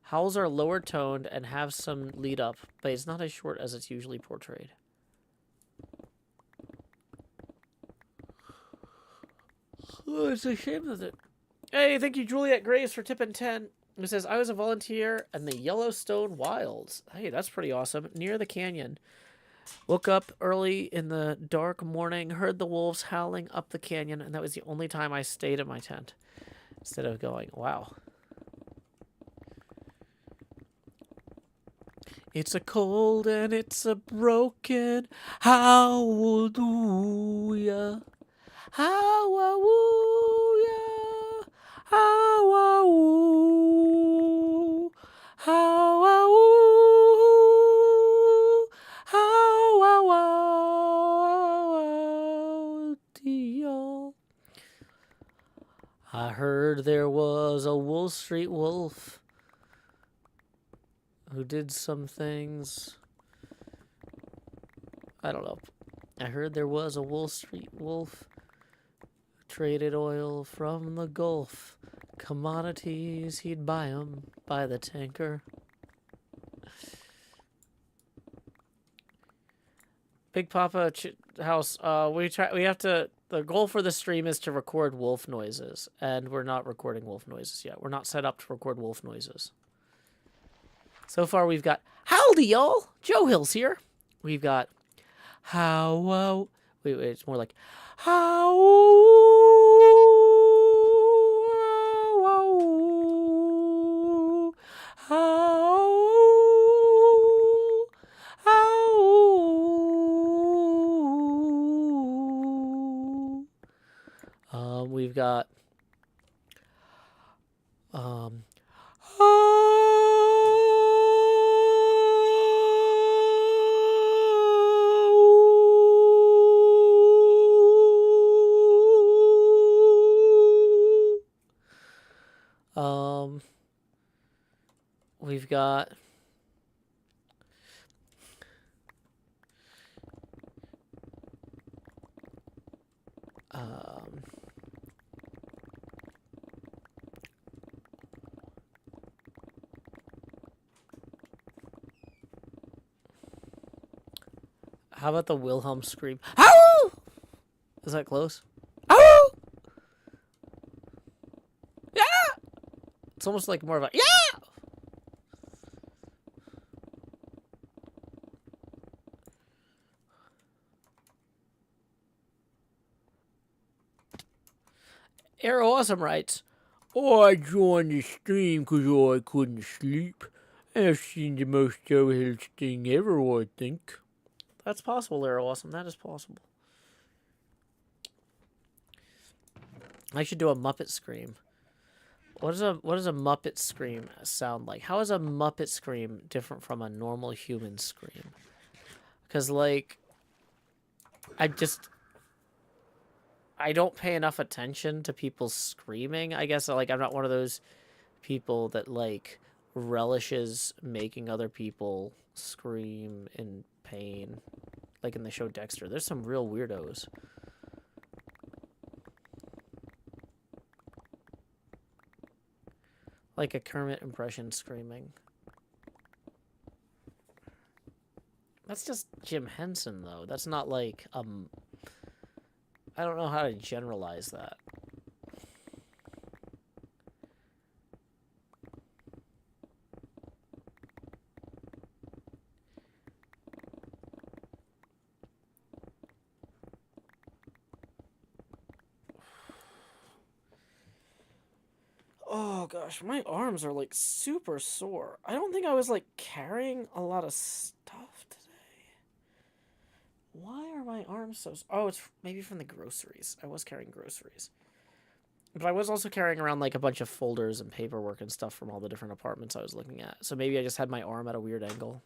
Howls are lower toned and have some lead up, but it's not as short as it's usually portrayed. Oh, it's a shame that it. Hey, thank you, Juliet Grace, for tipping 10. It says, I was a volunteer in the Yellowstone Wilds. Hey, that's pretty awesome. Near the canyon. Woke up early in the dark morning, heard the wolves howling up the canyon, and that was the only time I stayed in my tent. Instead of going, wow. It's a cold and it's a broken hallelujah. Hallelujah. Hallelujah. Hallelujah. Hallelujah. I heard there was a Wall Street wolf who did some things. I don't know. I heard there was a Wall Street wolf who traded oil from the Gulf. Commodities, he'd buy 'em by the tanker. Big Papa House, we have to, the goal for the stream is to record wolf noises, and we're not recording wolf noises yet. We're not set up to record wolf noises. So far, we've got, howdy, y'all! Joe Hill's here. We've got, how, wait, it's more like, how, we've got, we've got, how about the Wilhelm scream? Howl! Is that close? Howl! Yeah! It's almost like more of a, yeah! Arrow Awesome writes, I joined the stream because I couldn't sleep. I've seen the most Joe Hill thing ever, I think. That's possible, Arrow Awesome. That is possible. I should do a Muppet scream. What does a Muppet scream sound like? How is a Muppet scream different from a normal human scream? Because, like, I don't pay enough attention to people screaming. I guess, like, I'm not one of those people that, like, relishes making other people scream in pain. like in the show Dexter. There's some real weirdos. Like a Kermit impression screaming. That's just Jim Henson, though. That's not like, I don't know how to generalize that. Oh gosh, my arms are like super sore. I don't think I was like carrying a lot of stuff today. Why are my arms so... Oh, it's maybe from the groceries. I was carrying groceries. But I was also carrying around like a bunch of folders and paperwork and stuff from all the different apartments I was looking at. So maybe I just had my arm at a weird angle.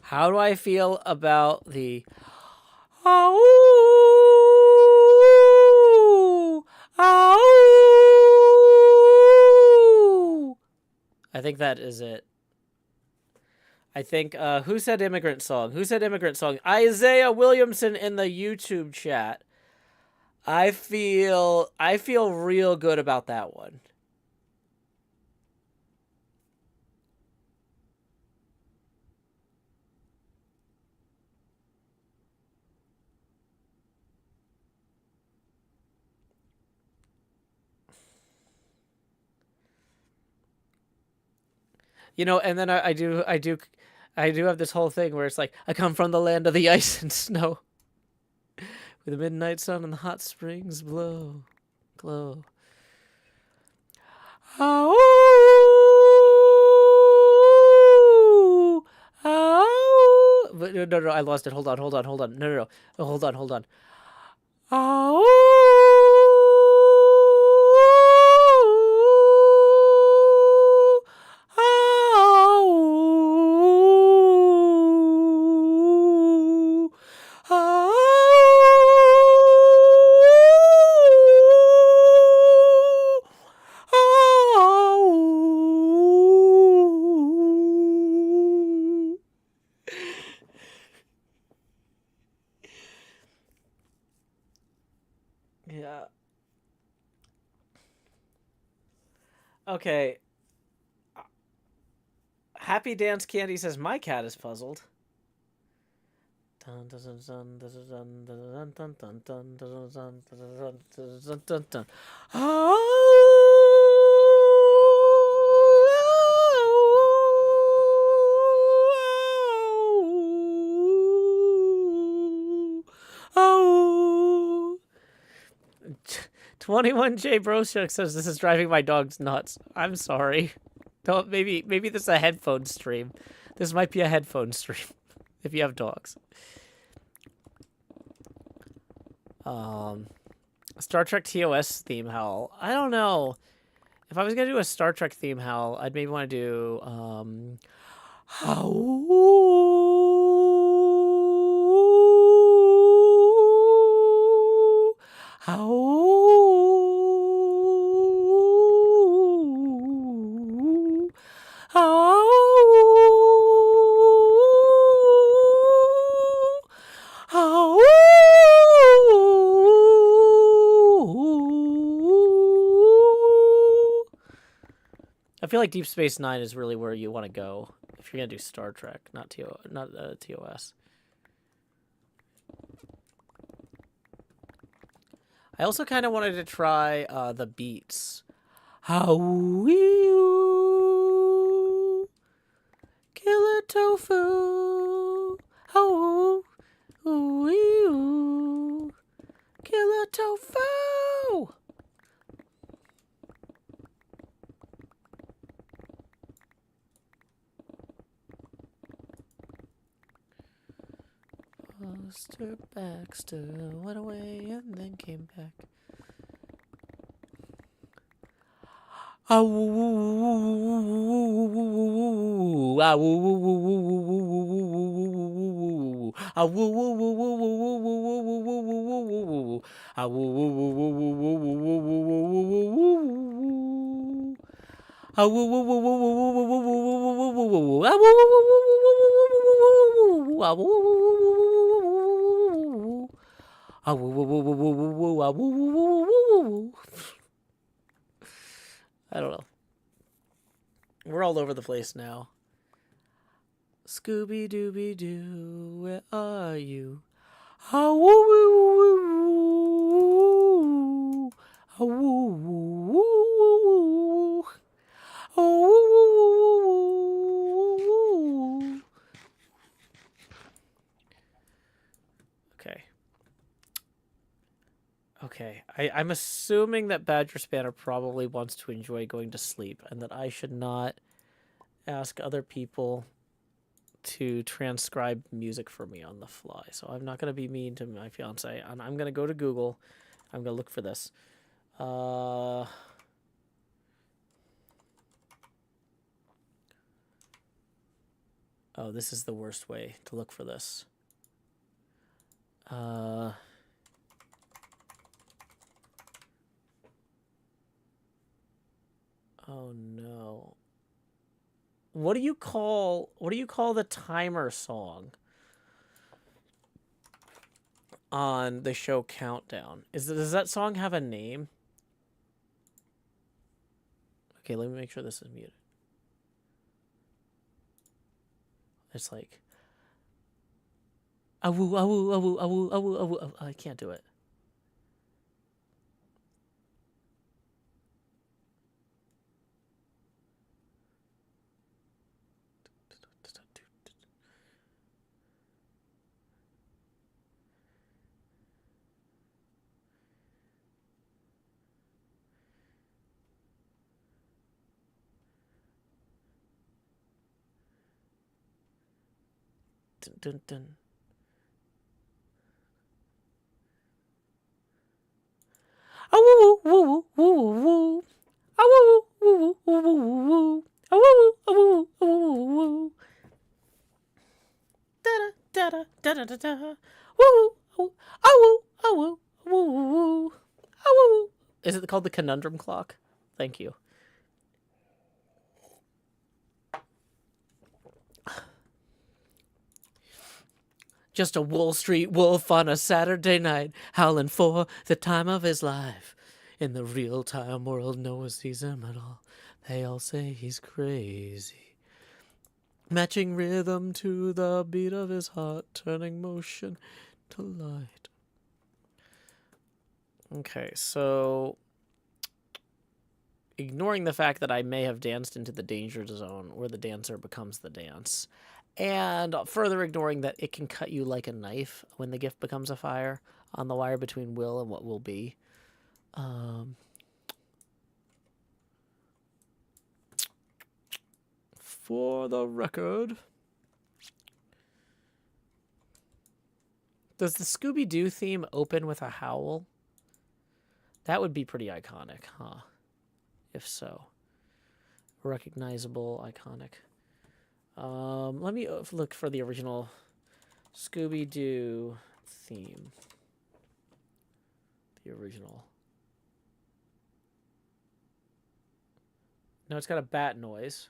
How do I feel about the... Oh, oh. I think that is it. I think, who said immigrant song? Who said immigrant song? Isaiah Williamson in the YouTube chat. I feel real good about that one. You know, and then I do have this whole thing where it's like, I come from the land of the ice and snow, where the midnight sun and the hot springs glow. Oh, oh. But no, I lost it. Hold on. No. Hold on. Yeah. Okay. Happy Dance Candy says, my cat is puzzled. Oh. 21J Broshuk says, this is driving my dogs nuts. I'm sorry. Don't, maybe this is a headphone stream. This might be a headphone stream if you have dogs. Star Trek TOS theme howl. I don't know. If I was gonna do a Star Trek theme howl, I'd maybe want to do I feel like Deep Space Nine is really where you want to go if you're gonna do Star Trek, not TOS. I also kind of wanted to try the beats. How you killer tofu? How you killer tofu? Baxter went away and then came back. I don't know. We're all over the place now. Scooby Dooby Doo, where are you? Okay. Okay. I'm assuming that Badger Spanner probably wants to enjoy going to sleep and that I should not ask other people to transcribe music for me on the fly. So I'm not going to be mean to my fiance. And I'm going to go to Google. I'm going to look for this. Oh, this is the worst way to look for this. Oh no. What do you call the timer song on the show Countdown? Does that song have a name? Okay, let me make sure this is muted. It's like awoo awoo awoo awoo awoo awoo. I can't do it. Dun, dun, dun. Awoo woo woo woo woo. Awoo woo woo woo woo. Awoo awoo awoo woo. Da da da da da da. Woo woo awoo awoo woo woo. Awoo. Is it called the conundrum clock? Thank you. Just a Wall Street wolf on a Saturday night, howling for the time of his life. In the real-time world, no one sees him at all. They all say he's crazy. Matching rhythm to the beat of his heart, turning motion to light. Okay, so ignoring the fact that I may have danced into the danger zone where the dancer becomes the dance, and further ignoring that it can cut you like a knife when the gift becomes a fire on the wire between will and what will be. For the record, does the Scooby-Doo theme open with a howl? That would be pretty iconic, huh? If so. Recognizable, iconic. Let me look for the original Scooby-Doo theme. The original. No, it's got a bat noise.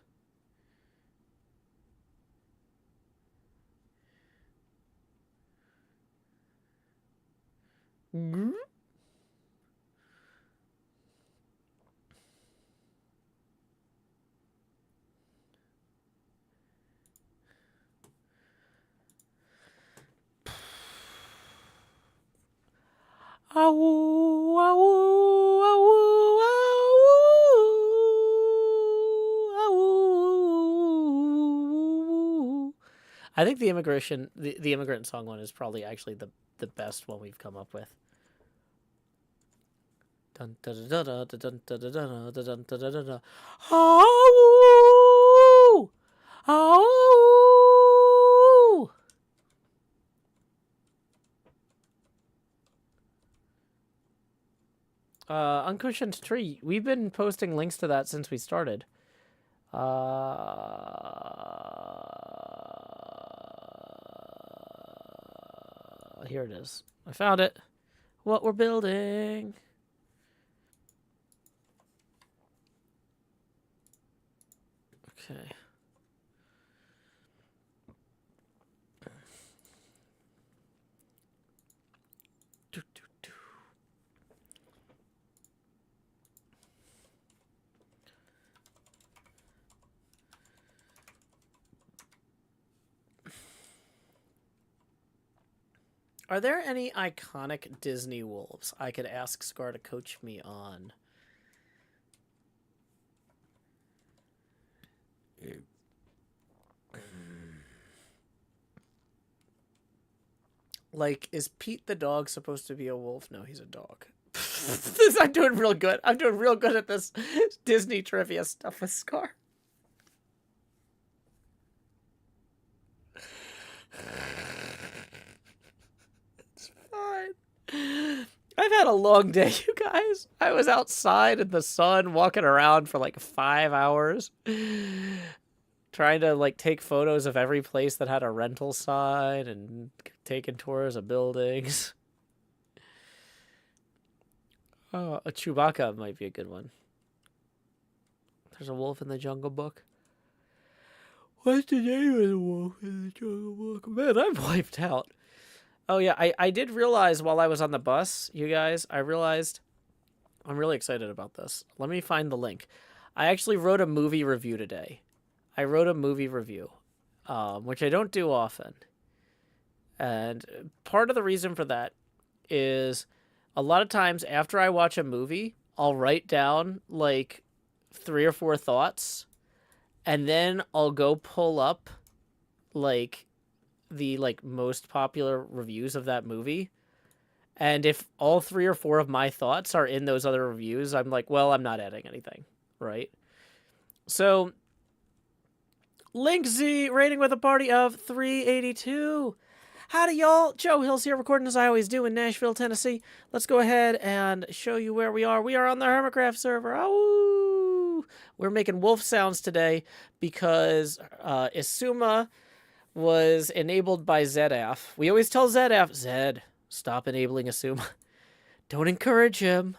Awoo, awoo, awoo, awoo, awoo. I think the immigrant song one is probably actually the best one we've come up with. Dun dun dun dun dun dun dun dun dun dun dun dun. Awoo, awoo. Uncushioned Tree. We've been posting links to that since we started. Here it is. I found it. What we're building. Okay. Are there any iconic Disney wolves I could ask Scar to coach me on? Like, is Pete the dog supposed to be a wolf? No, he's a dog. I'm doing real good. I'm doing real good at this Disney trivia stuff with Scar. It's fine. I've had a long day, you guys. I was outside in the sun walking around for like 5 hours trying to like take photos of every place that had a rental sign and taking tours of buildings. Oh, a Chewbacca might be a good one. There's a wolf in the Jungle Book. What's the name of the wolf in the Jungle Book? Man, I'm wiped out. Oh, yeah, I did realize while I was on the bus, you guys, I realized I'm really excited about this. Let me find the link. I actually wrote a movie review today. I wrote a movie review, which I don't do often. And part of the reason for that is a lot of times after I watch a movie, I'll write down like 3 or 4 thoughts, and then I'll go pull up like the like most popular reviews of that movie. And if all 3 or 4 of my thoughts are in those other reviews, I'm like, well, I'm not adding anything, right? So Link Z rating with a party of 382. Howdy, y'all. Joe Hills here, recording as I always do in Nashville, Tennessee. Let's go ahead and show you where we are. We are on the HermiCraft server. Ow! We're making wolf sounds today because Isuma was enabled by ZF. We always tell ZF, Zed, stop enabling Isuma. Don't encourage him.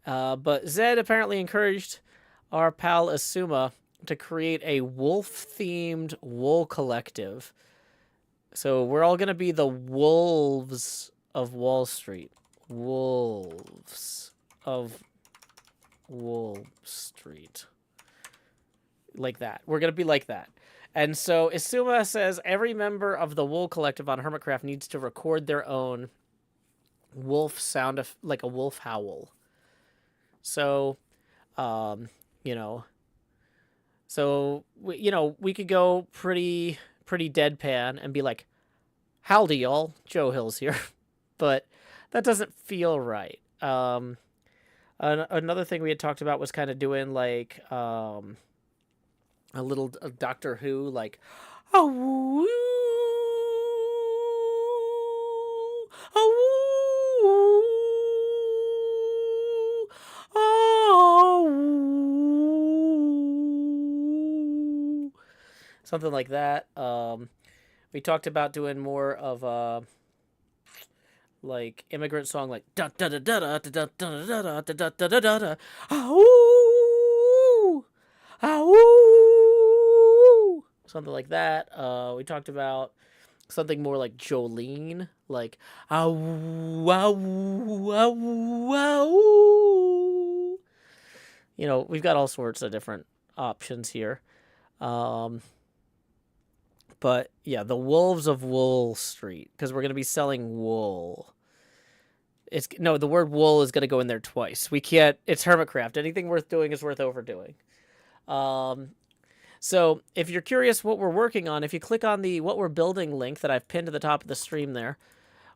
But Zed apparently encouraged our pal Isuma to create a wolf-themed wool collective. So we're all going to be the wolves of Wall Street. Wolves of Wall Street. Like that. We're going to be like that. And so Isuma says every member of the Wool Collective on HermiCraft needs to record their own wolf sound, like a wolf howl. So, you know, we could go pretty deadpan and be like, howdy, y'all, Joe Hills here. But that doesn't feel right. Another thing we had talked about was kind of doing like, a little Doctor Who, like, oh, oh, oh, something like that. We talked about doing more of a like immigrant song, like da da da da da da da da da da da da da da. Something like that. We talked about something more like Jolene, like you know, we've got all sorts of different options here. But yeah, the Wolves of Wall Street, because we're going to be selling wool. The word wool is going to go in there twice. We can't, it's HermiCraft. Anything worth doing is worth overdoing. So if you're curious what we're working on, if you click on the what we're building link that I've pinned to the top of the stream there,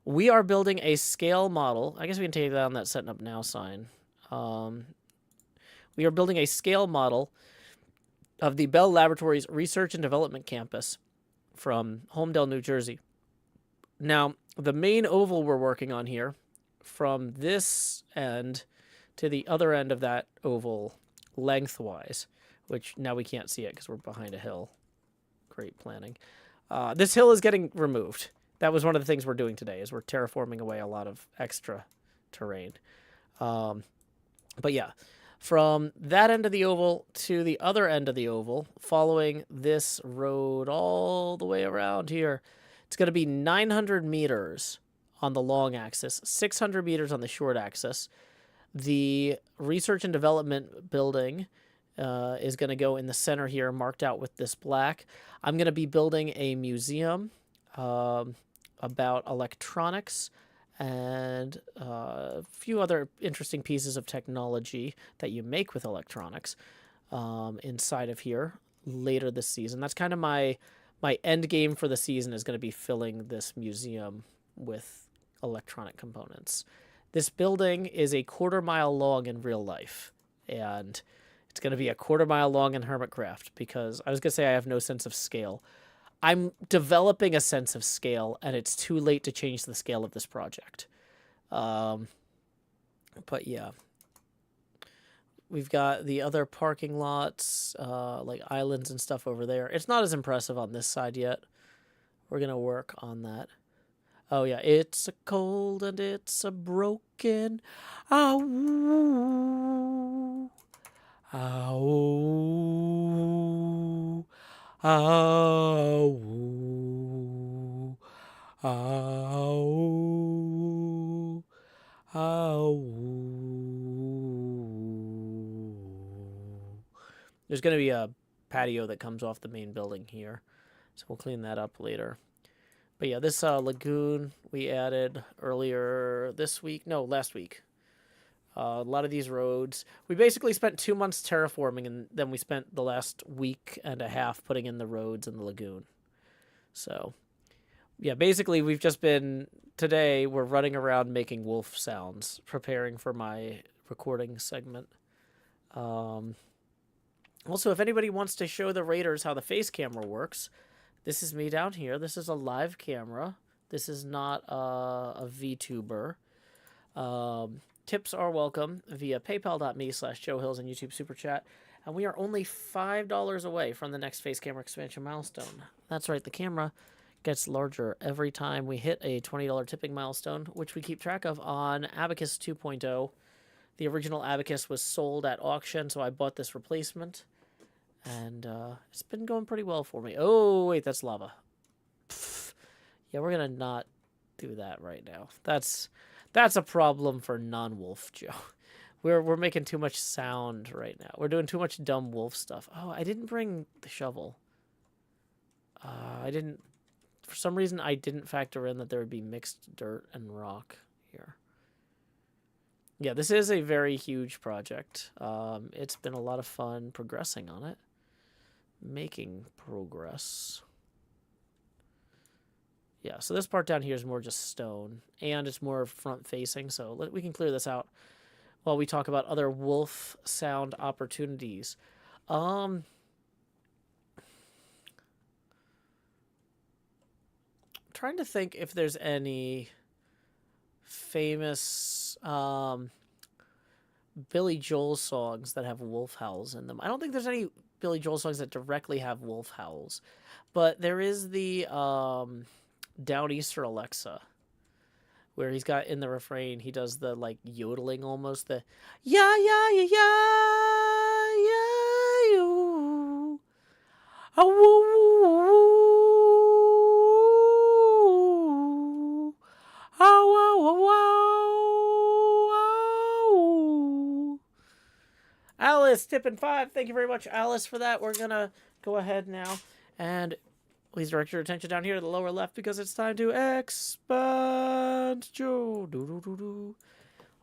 we are building a scale model. I guess we can take down that setting up now sign. We are building a scale model of the Bell Laboratories Research and Development Campus from Holmdel, New Jersey. Now, the main oval we're working on here, from this end to the other end of that oval lengthwise, which now we can't see it because we're behind a hill. Great planning. This hill is getting removed. That was one of the things we're doing today, is we're terraforming away a lot of extra terrain. But yeah, From that end of the oval to the other end of the oval, following this road all the way around here, it's going to be 900 meters on the long axis, 600 meters on the short axis. The research and development building is going to go in the center here, marked out with this black. I'm going to be building a museum about electronics and a few other interesting pieces of technology that you make with electronics inside of here later this season. That's kind of my end game for the season, is going to be filling this museum with electronic components. This building is a 1/4 mile long in real life, and it's going to be a 1/4 mile long in HermiCraft, because I was going to say I have no sense of scale. I'm developing a sense of scale, and it's too late to change the scale of this project. But yeah. We've got the other parking lots, like islands and stuff over there. It's not as impressive on this side yet. We're going to work on that. Oh, yeah. It's a cold and it's a broken. Ow. Ow. Ow. Ow. Ow. There's going to be a patio that comes off the main building here, so we'll clean that up later. But yeah, this lagoon we added earlier this week. No, last week. A lot of these roads. We basically spent 2 months terraforming, and then we spent the last week and a half putting in the roads in the lagoon. So, yeah, basically we've just been... Today, we're running around making wolf sounds, preparing for my recording segment. Also, if anybody wants to show the raiders how the face camera works, this is me down here. This is a live camera. This is not a VTuber. Tips are welcome via paypal.me/JoeHills and YouTube Super Chat. And we are only $5 away from the next face camera expansion milestone. That's right, the camera gets larger every time we hit a $20 tipping milestone, which we keep track of on Abacus 2.0. The original Abacus was sold at auction, so I bought this replacement. And it's been going pretty well for me. Oh, wait, that's lava. Pfft. Yeah, we're going to not do that right now. That's a problem for non-wolf Joe. We're making too much sound right now. We're doing too much dumb wolf stuff. Oh, I didn't bring the shovel. For some reason, I didn't factor in that there would be mixed dirt and rock here. Yeah, this is a very huge project. It's been a lot of fun progressing on it. Making progress. Yeah, so this part down here is more just stone, and it's more front-facing, so we can clear this out while we talk about other wolf sound opportunities. Trying to think if there's any famous Billy Joel songs that have wolf howls in them. I don't think there's any Billy Joel songs that directly have wolf howls, but there is the Downeaster Alexa, where he's got in the refrain, he does the like yodeling almost, the yeah yeah yeah yeah yeah you ah woo Alice, tipping 5. Thank you very much, Alice, for that. We're going to go ahead now and please direct your attention down here to the lower left because it's time to expand Joe.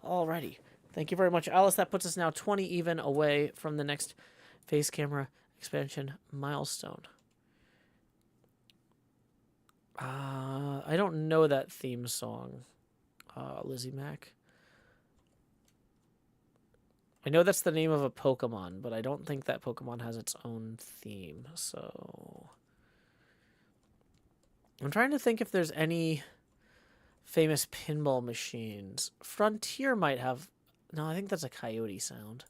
Alrighty. Thank you very much, Alice. That puts us now 20 even away from the next face camera expansion milestone. I don't know that theme song, Lizzie Mac. I know that's the name of a Pokemon, but I don't think that Pokemon has its own theme, so... I'm trying to think if there's any famous pinball machines. Frontier might have... No, I think that's a coyote sound.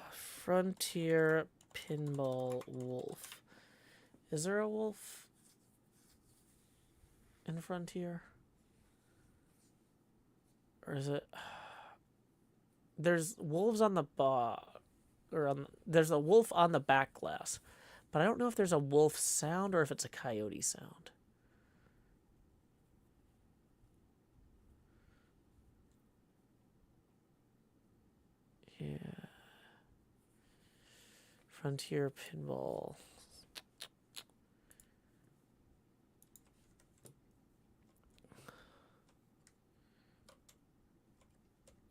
Frontier Pinball Wolf. Is there a wolf in Frontier? Or is it... there's wolves on the there's a wolf on the back glass, but I don't know if there's a wolf sound or if it's a coyote sound. Yeah. Frontier Pinball.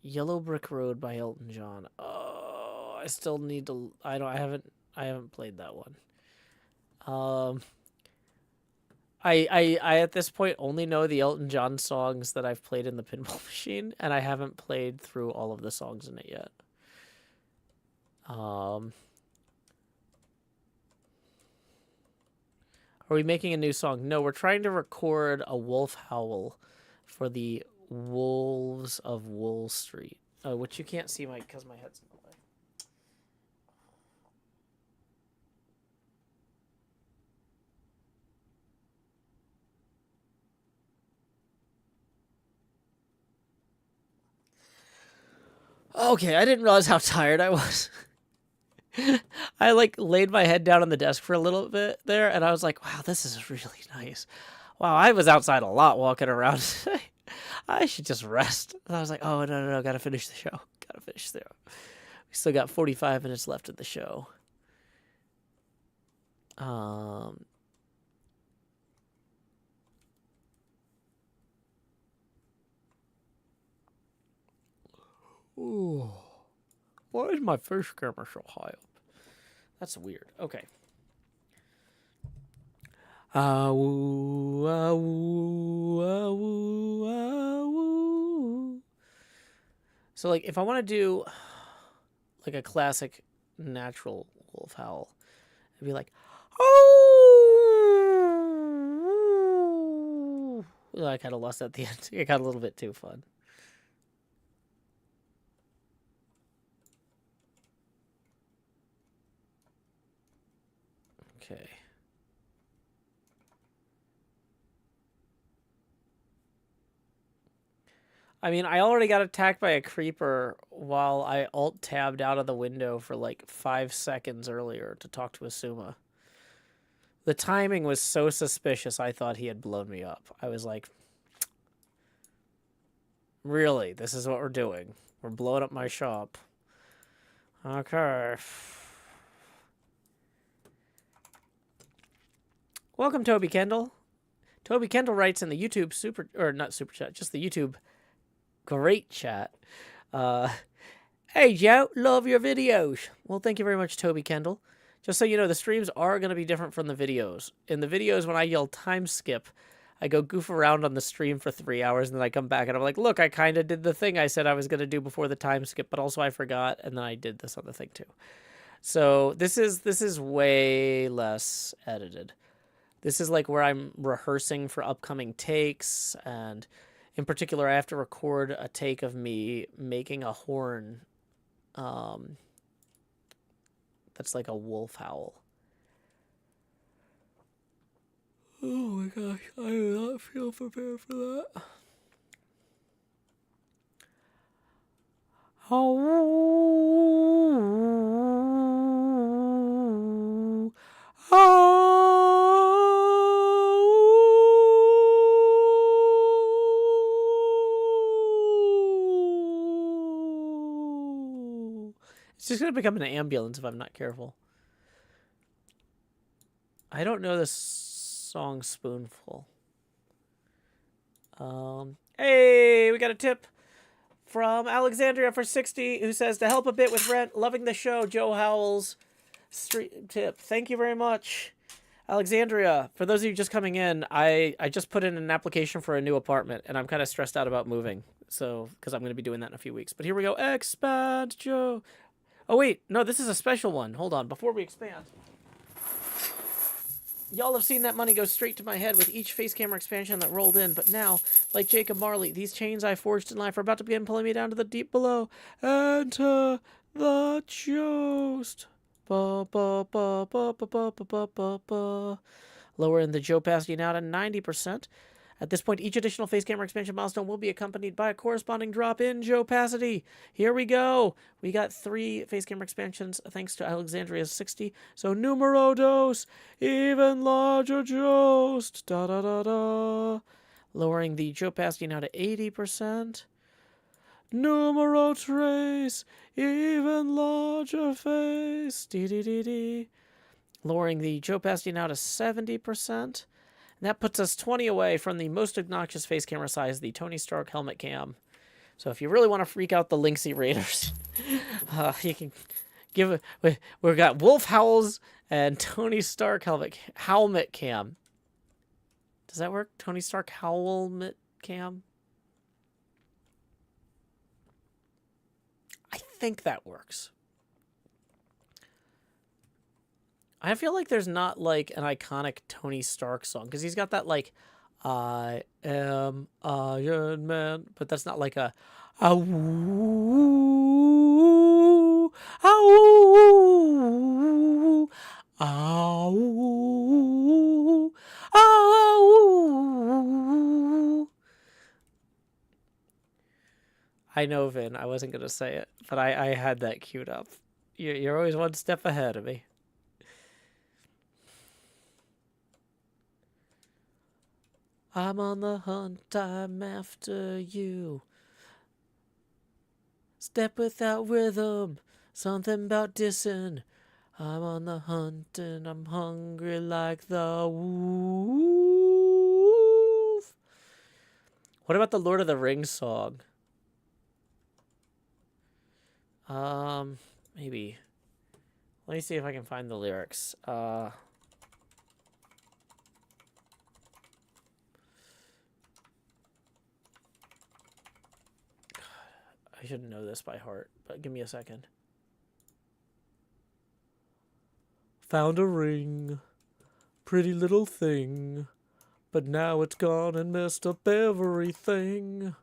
Yellow Brick Road by Elton John. Oh, I still need to. I haven't played that one. I at this point only know the Elton John songs that I've played in the pinball machine, and I haven't played through all of the songs in it yet. Are we making a new song? No, we're trying to record a wolf howl for the Wolves of Wall Street, which you can't see because my head's in the way. Okay, I didn't realize how tired I was. I like laid my head down on the desk for a little bit there, and I was like, wow, this is really nice. Wow, I was outside a lot walking around today. I should just rest. And I was like, oh, no, gotta finish the show. Gotta finish the show. We still got 45 minutes left of the show. Ooh. Why is my fish camera so high up? That's weird. Okay. So, like, if I want to do, like, a classic natural wolf howl, it'd be like, oh! I kind of lost that at the end. It got a little bit too fun. Okay. I mean, I already got attacked by a creeper while I alt-tabbed out of the window for like 5 seconds earlier to talk to Asuma. The timing was so suspicious, I thought he had blown me up. I was like, really? This is what we're doing? We're blowing up my shop. Okay. Welcome, Toby Kendall. Toby Kendall writes in the YouTube not super chat, just the YouTube great chat. Hey, Joe, love your videos. Well, thank you very much, Toby Kendall. Just so you know, the streams are going to be different from the videos. In the videos, when I yell time skip, I go goof around on the stream for 3 hours, and then I come back, and I'm like, look, I kind of did the thing I said I was going to do before the time skip, but also I forgot, and then I did this other thing, too. So this is way less edited. This is like where I'm rehearsing for upcoming takes, and in particular, I have to record a take of me making a horn that's like a wolf howl. Oh my gosh, I do not feel prepared for that. Oh, it's just going to become an ambulance if I'm not careful. I don't know this song Spoonful. Hey, we got a tip from Alexandria for 60, who says, to help a bit with rent, loving the show, Joe Howell's street tip. Thank you very much, Alexandria. For those of you just coming in, I just put in an application for a new apartment, and I'm kind of stressed out about moving, so because I'm going to be doing that in a few weeks. But here we go. Expand, Joe. Oh, wait. No, this is a special one. Hold on. Before we expand. Y'all have seen that money go straight to my head with each face camera expansion that rolled in, but now, like Jacob Marley, these chains I forged in life are about to begin pulling me down to the deep below. Enter the Jost. Ba, ba, ba, ba, ba, ba, ba, ba, ba. Lowering the Joe Pasty now to 90%. At this point, each additional face camera expansion milestone will be accompanied by a corresponding drop in opacity. Here we go. We got 3 face camera expansions thanks to Alexandria's 60. So numero dos, even larger jost. Da da da da. Lowering the opacity now to 80%. Numero tres, even larger face. Dee dee dee dee. Lowering the opacity now to 70%. And that puts us 20 away from the most obnoxious face camera size, the Tony Stark helmet cam. So if you really want to freak out the Lynxy Raiders, you can give it. We've got Woolf howls and Tony Stark helmet cam. Does that work? Tony Stark helmet cam? I think that works. I feel like there's not, like, an iconic Tony Stark song, because he's got that, like, I am Iron Man, but that's not like a, ow, ow, ow, ow. I know, Vin, I wasn't going to say it, but I had that queued up. You're always one step ahead of me. I'm on the hunt, I'm after you. Step without rhythm, something about dissing. I'm on the hunt and I'm hungry like the wolf. What about the Lord of the Rings song? Maybe. Let me see if I can find the lyrics. I shouldn't know this by heart, but give me a second. Found a ring, pretty little thing, but now it's gone and messed up everything.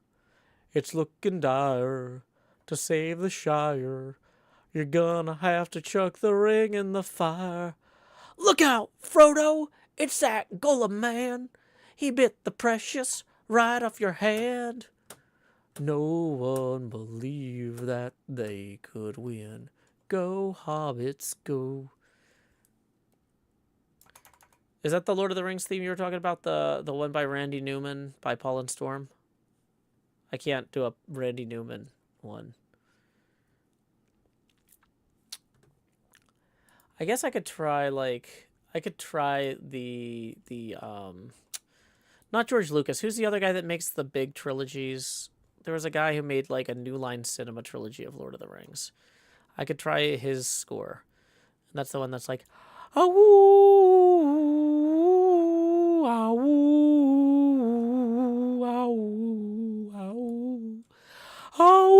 It's looking dire to save the Shire. You're gonna have to chuck the ring in the fire. Look out, Frodo! It's that Gollum man. He bit the precious right off your hand. No one believed that they could win. Go, hobbits, go. Is that the Lord of the Rings theme you were talking about? The one by Randy Newman by Paul and Storm? I can't do a Randy Newman one. I guess I could try, like, the not George Lucas. Who's the other guy that makes the big trilogies? There was a guy who made, like, a New Line Cinema trilogy of Lord of the Rings. I could try his score. And that's the one that's like, ow, ow, ow, ow, ow,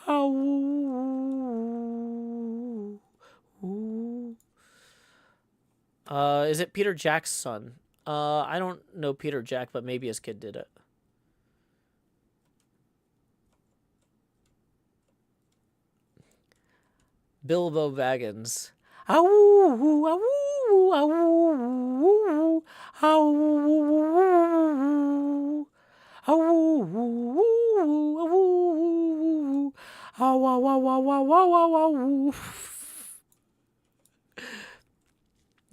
ow. Is it Peter Jack's son? I don't know Peter Jack, but maybe his kid did it. Bilbo Baggins. Ow, ow, ow, ow, ow.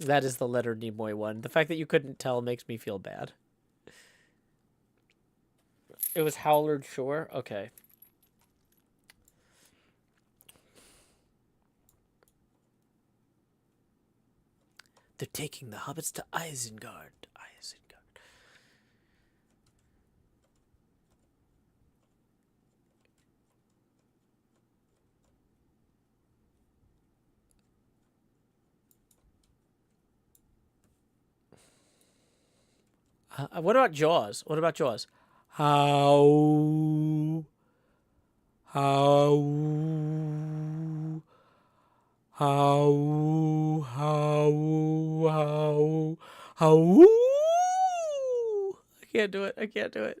That is the Leonard Nimoy one. The fact that you couldn't tell makes me feel bad. It was Howard Shore? Okay. They're taking the hobbits to Isengard. What about Jaws? What about Jaws? How? How? How? How? How? I can't do it. I can't do it.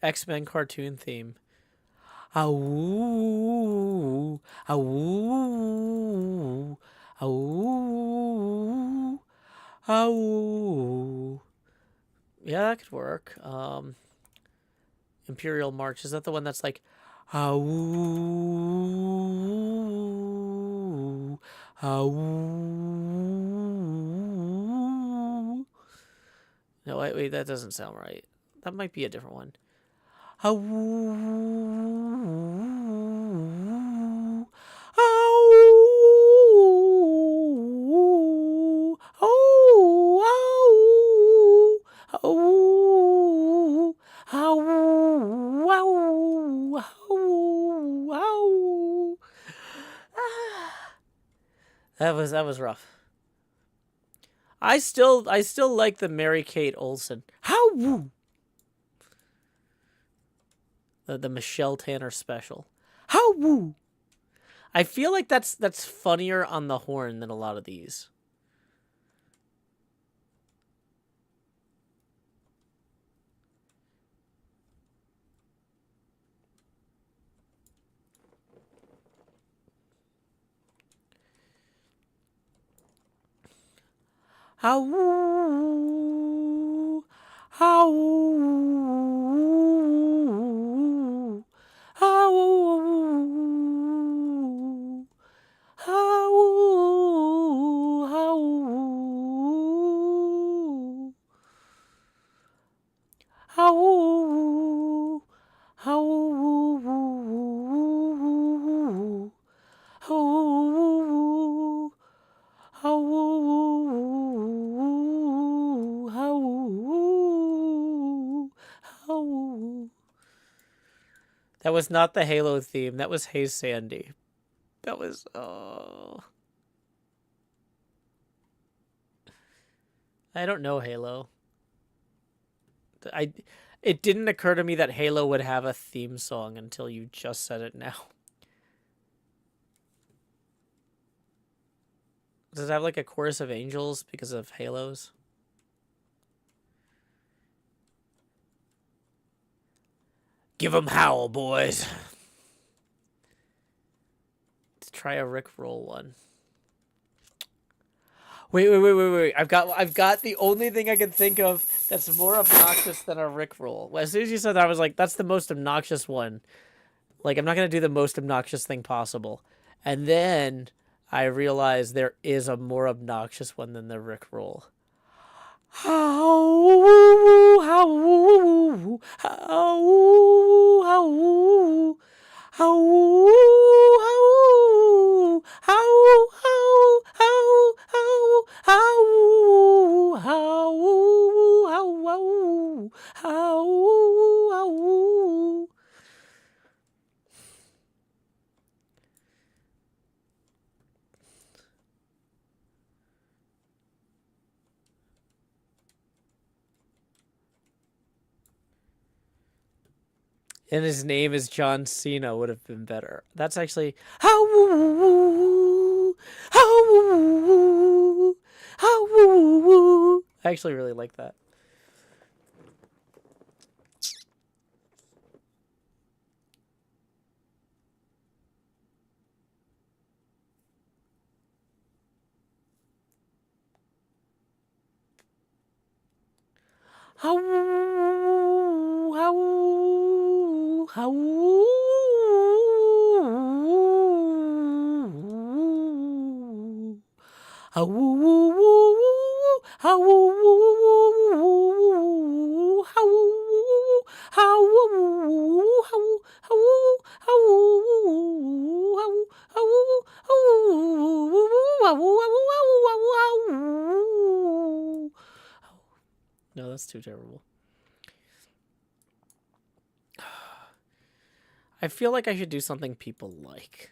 X-Men cartoon theme. Ow, ow, ow, ow. Yeah, that could work. Imperial March, is that the one that's like ow, ow? No, wait, that doesn't sound right. That might be a different one. Ow, ow, ow, ow, ow, ow, ow, ow, ow. That was rough. I still like the Mary Kate Olsen. How? The Michelle Tanner special. How? I feel like that's funnier on the horn than a lot of these. How? How? How? How? How? How? How? That was not the Halo theme. That was Hey Sandy. That was I don't know Halo. It didn't occur to me that Halo would have a theme song until you just said it now. Does it have like a chorus of angels because of halos? Give 'em howl, boys. Let's try a Rickroll one. Wait. I've got the only thing I can think of that's more obnoxious than a Rickroll. As soon as you said that, I was like, that's the most obnoxious one. Like, I'm not going to do the most obnoxious thing possible. And then I realized there is a more obnoxious one than the Rickroll. How, how, how, how, and his name is John Cena would have been better. That's actually how. I actually really like that. How. No, that's too terrible. I feel like I should do something people like.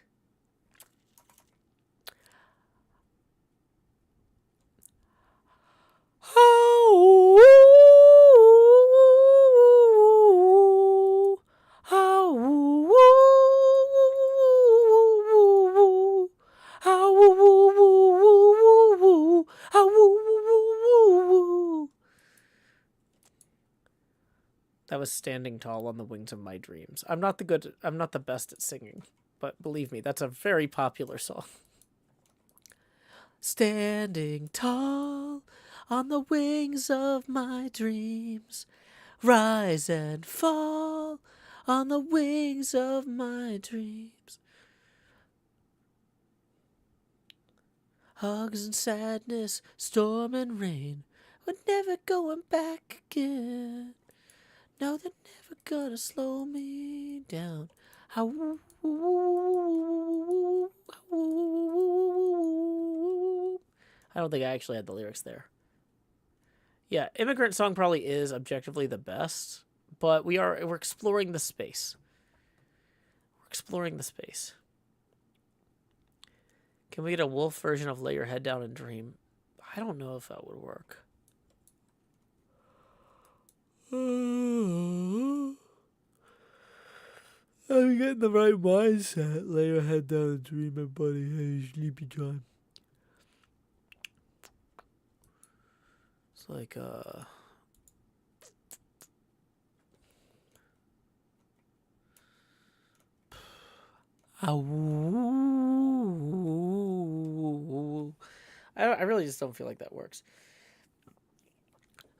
was Standing Tall on the Wings of My Dreams. I'm not the best at singing, but believe me, that's a very popular song. Standing tall on the wings of my dreams, rise and fall on the wings of my dreams. Hugs and sadness, storm and rain, we're never going back again. No, they're never gonna slow me down. I don't think I actually had the lyrics there. Yeah, Immigrant Song probably is objectively the best, but we're exploring the space. We're exploring the space. Can we get a Woolf version of Lay Your Head Down and Dream? I don't know if that would work. I'm getting the right mindset. Lay your head down and dream, my buddy. Hey, sleepy time. It's like, I really just don't feel like that works.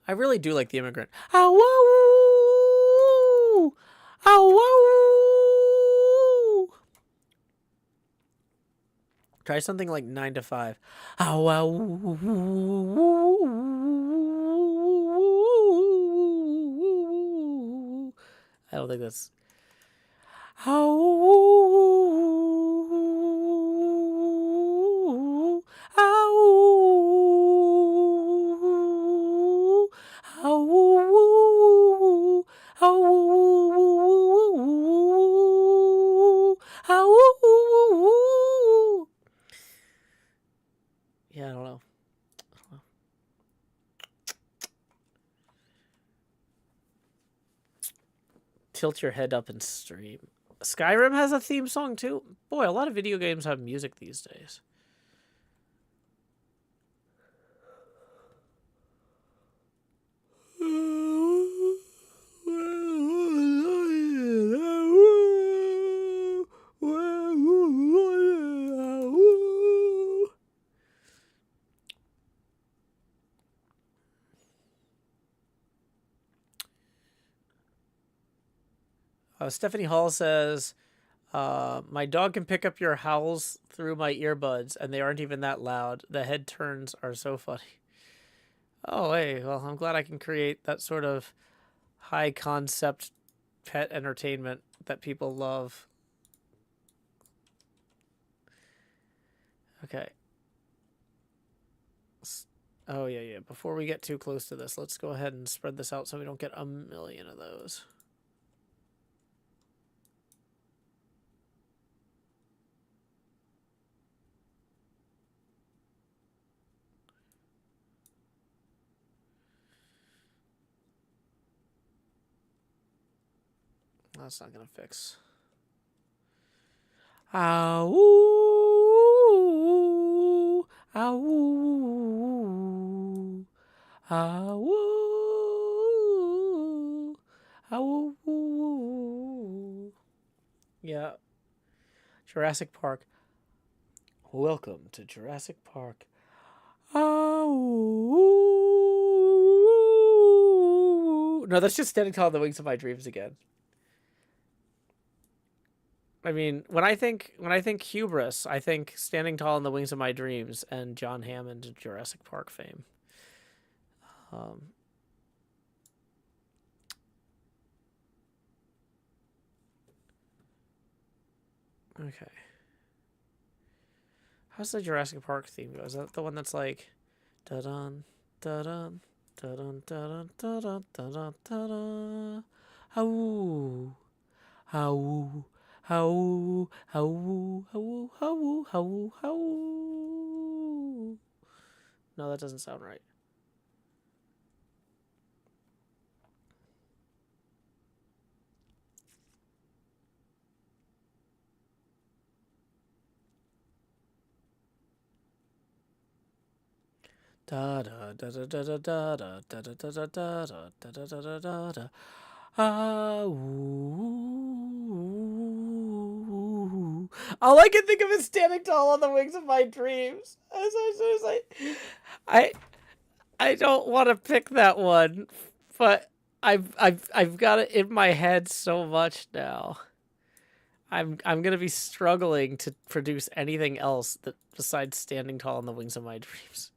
I really do like the Immigrant. Try something like 9 to 5. I don't think that's. Yeah, I don't know. Tilt your head up and stream. Skyrim has a theme song too. Boy, a lot of video games have music these days. Stephanie Hall says, my dog can pick up your howls through my earbuds, and they aren't even that loud. The head turns are so funny. Oh, hey, well, I'm glad I can create that sort of high-concept pet entertainment that people love. Okay. Oh, yeah. Before we get too close to this, let's go ahead and spread this out so we don't get a million of those. That's not gonna fix. Ow, ow, ow, ow. Yeah. Jurassic Park. Welcome to Jurassic Park. Ow. No, that's just Standing Tall on the Wings of My Dreams again. I mean, when I think hubris, I think Standing Tall on the Wings of My Dreams and John Hammond Jurassic Park fame. Okay. How's the Jurassic Park theme go? Is that the one that's like da dun da dun da dun da dun da dun da dun da dun? How how how how how. No, that doesn't sound right. Da da da da da da da da da da da da da da da da da da. All I can think of is standing tall on the wings of my dreams. As soon as I don't want to pick that one, but I've got it in my head so much now. I'm gonna be struggling to produce anything else that besides standing tall on the wings of my dreams.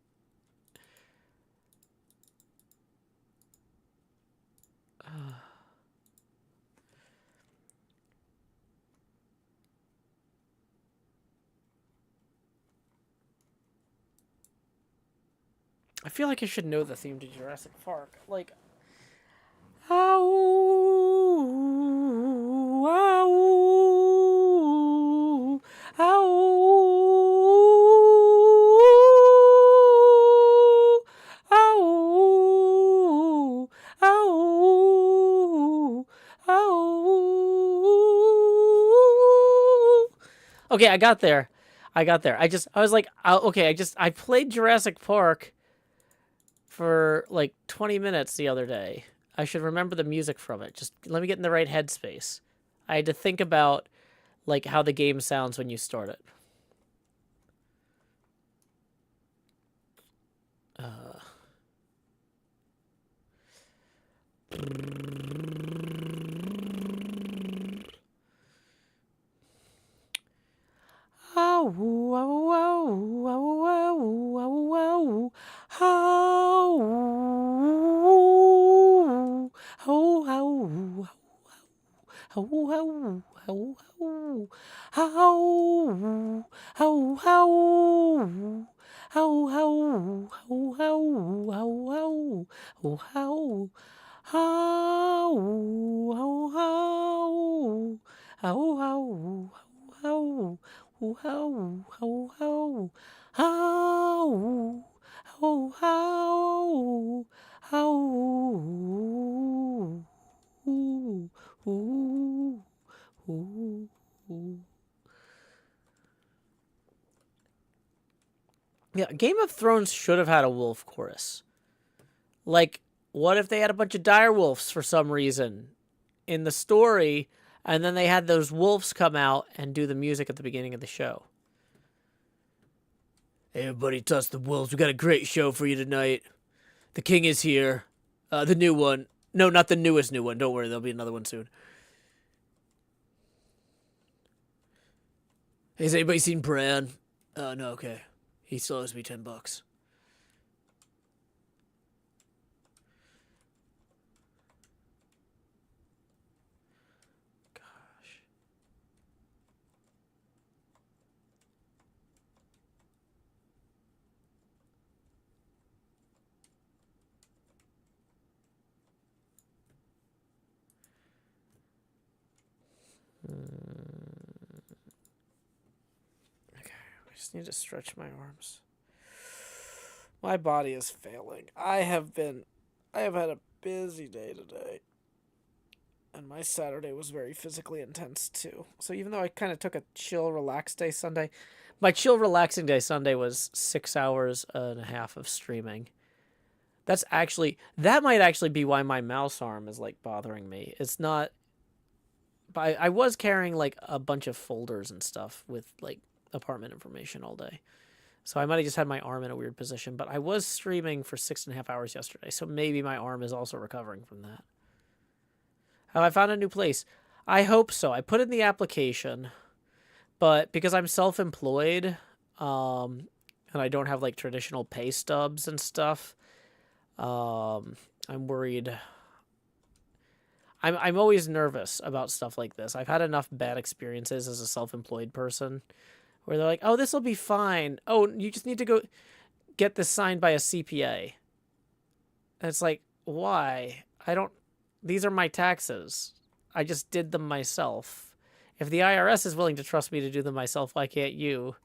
I feel like I should know the theme to Jurassic Park. Like, ow, ow, ow, ow, ow, ow. Okay, I got there. I was like, I played Jurassic Park for like 20 minutes the other day. I should remember the music from it. Just let me get in the right headspace. I had to think about like how the game sounds when you start it. Yeah, Game of Thrones should have had a wolf chorus. Like, what if they had a bunch of dire wolves for some reason in the story, and then they had those wolves come out and do the music at the beginning of the show? Hey, everybody, toss the wolves. We got a great show for you tonight. The king is here. The new one. No, not the newest new one. Don't worry, there'll be another one soon. Hey, has anybody seen Bran? No, okay. He still owes me $10. Gosh. Okay, I just need to stretch my arms. My body is failing. I have had a busy day today. And my Saturday was very physically intense too. So even though I kind of took a chill, relaxed day Sunday, my chill, relaxing day Sunday was 6 hours and a half of streaming. That might actually be why my mouse arm is like bothering me. It's not. But I was carrying like a bunch of folders and stuff with like apartment information all day. So I might have just had my arm in a weird position, but I was streaming for 6.5 hours yesterday. So maybe my arm is also recovering from that. Have I found a new place? I hope so. I put in the application, but because I'm self-employed, and I don't have like traditional pay stubs and stuff, I'm worried. I'm always nervous about stuff like this. I've had enough bad experiences as a self-employed person where they're like, oh, this will be fine. Oh, you just need to go get this signed by a CPA. And it's like, why? These are my taxes. I just did them myself. If the IRS is willing to trust me to do them myself, why can't you?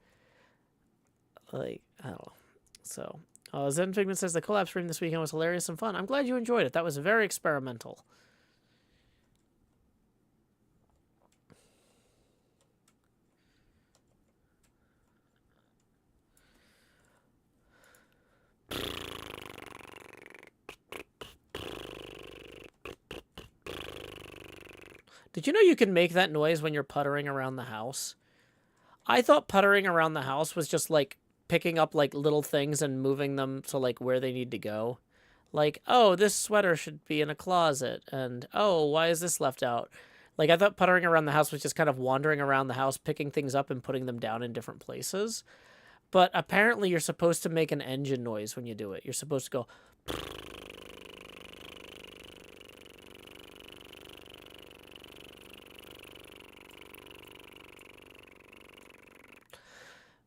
Like, I don't know. So, Zen Figment says the collab stream this weekend was hilarious and fun. I'm glad you enjoyed it. That was very experimental. Did you know you can make that noise when you're puttering around the house? I thought puttering around the house was just like picking up like little things and moving them to like where they need to go. Like, oh, this sweater should be in a closet, and oh, why is this left out? Like, I thought puttering around the house was just kind of wandering around the house, picking things up and putting them down in different places. But apparently you're supposed to make an engine noise when you do it. You're supposed to go...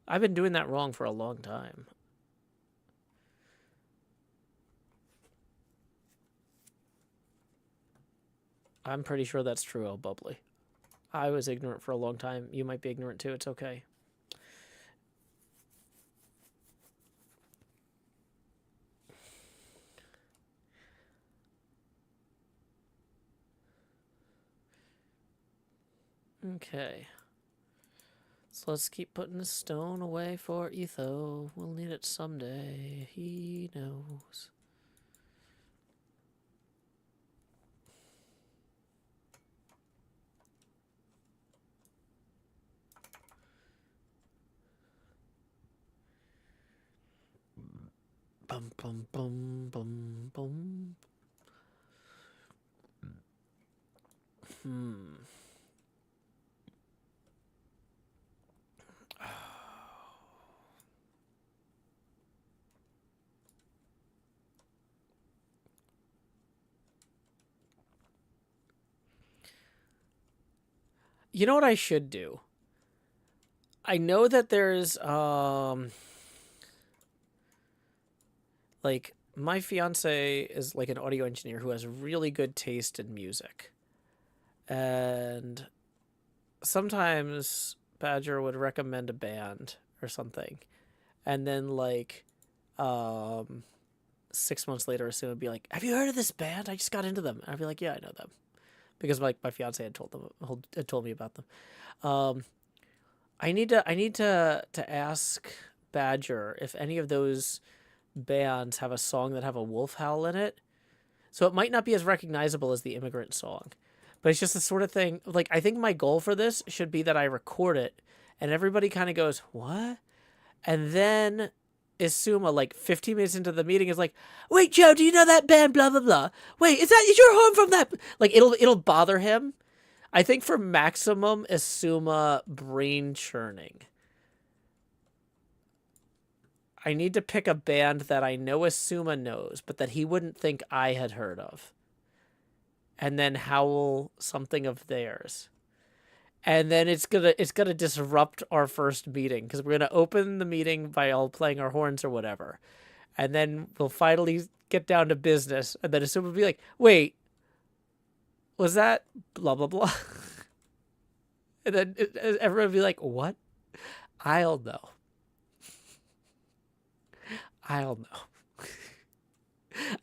I've been doing that wrong for a long time. I'm pretty sure that's true, oh bubbly. I was ignorant for a long time. You might be ignorant too. It's okay. Okay. So let's keep putting the stone away for Etho. We'll need it someday. He knows. Bum, bum, bum, bum, bum. You know what I should do? I know that there's, like, my fiance is like an audio engineer who has really good taste in music. And sometimes Badger would recommend a band or something. And then, like, 6 months later or so, would be like, have you heard of this band? I just got into them. And I'd be like, yeah, I know them. Because like my fiance had told me about them. I need to ask Badger if any of those bands have a song that have a wolf howl in it. So it might not be as recognizable as the Immigrant Song, but it's just the sort of thing. Like, I think my goal for this should be that I record it, and everybody kind of goes, "What?" And then Isuma, like 15 minutes into the meeting, is like, "Wait, Joe, do you know that band? Blah blah blah. Wait, is your horn from that?" Like, it'll bother him. I think for maximum Isuma brain churning, I need to pick a band that I know Isuma knows, but that he wouldn't think I had heard of, and then howl something of theirs. And then it's gonna disrupt our first meeting, because we're gonna open the meeting by all playing our horns or whatever, and then we'll finally get down to business. And then Isuma will be like, "Wait, was that blah blah blah?" And then everyone will be like, "What?" I'll know. I'll know.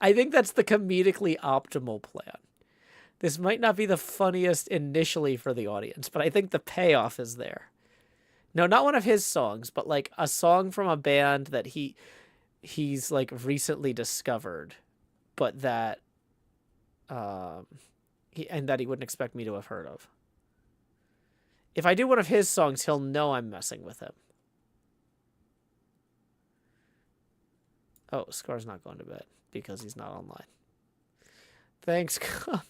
I think that's the comedically optimal plan. This might not be the funniest initially for the audience, but I think the payoff is there. No, not one of his songs, but like a song from a band that he's like recently discovered, but that he wouldn't expect me to have heard of. If I do one of his songs, he'll know I'm messing with him. Oh, Scar's not going to bed because he's not online. Thanks, Cup.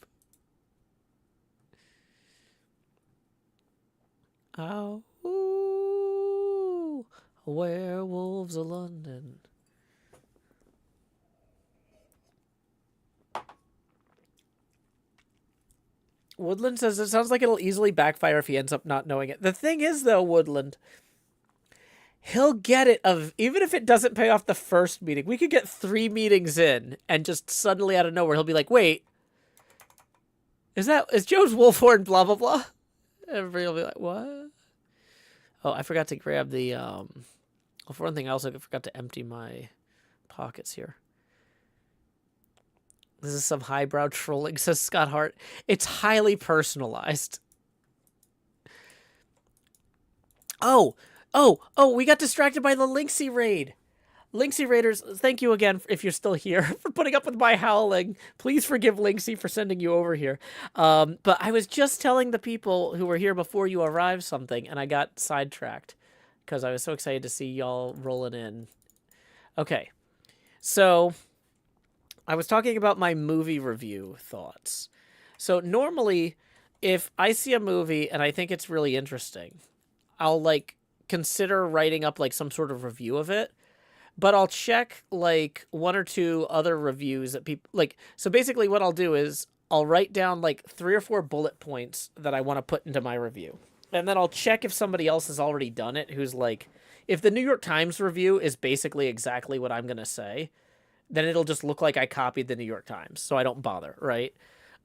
Oh, ooh, werewolves of London. Woodland says it sounds like it'll easily backfire if he ends up not knowing it. The thing is, though, Woodland, he'll get it even if it doesn't pay off the first meeting. We could get 3 meetings in, and just suddenly out of nowhere, he'll be like, "Wait, is Joe's wolf horn blah blah blah?" Everybody will be like, "What?" Oh, I forgot to grab the, for one thing, I also forgot to empty my pockets here. This is some highbrow trolling, says Scott Hart. It's highly personalized. Oh, we got distracted by the Lynxie raid. Linksy Raiders, thank you again if you're still here for putting up with my howling. Please forgive Linksy for sending you over here. But I was just telling the people who were here before you arrived something, and I got sidetracked because I was so excited to see y'all rolling in. Okay, so I was talking about my movie review thoughts. So normally, if I see a movie and I think it's really interesting, I'll like consider writing up like some sort of review of it. But I'll check like one or two other reviews that people like. So basically, what I'll do is I'll write down like 3 or 4 bullet points that I want to put into my review. And then I'll check if somebody else has already done it who's like, if the New York Times review is basically exactly what I'm going to say, then it'll just look like I copied the New York Times. So I don't bother, right?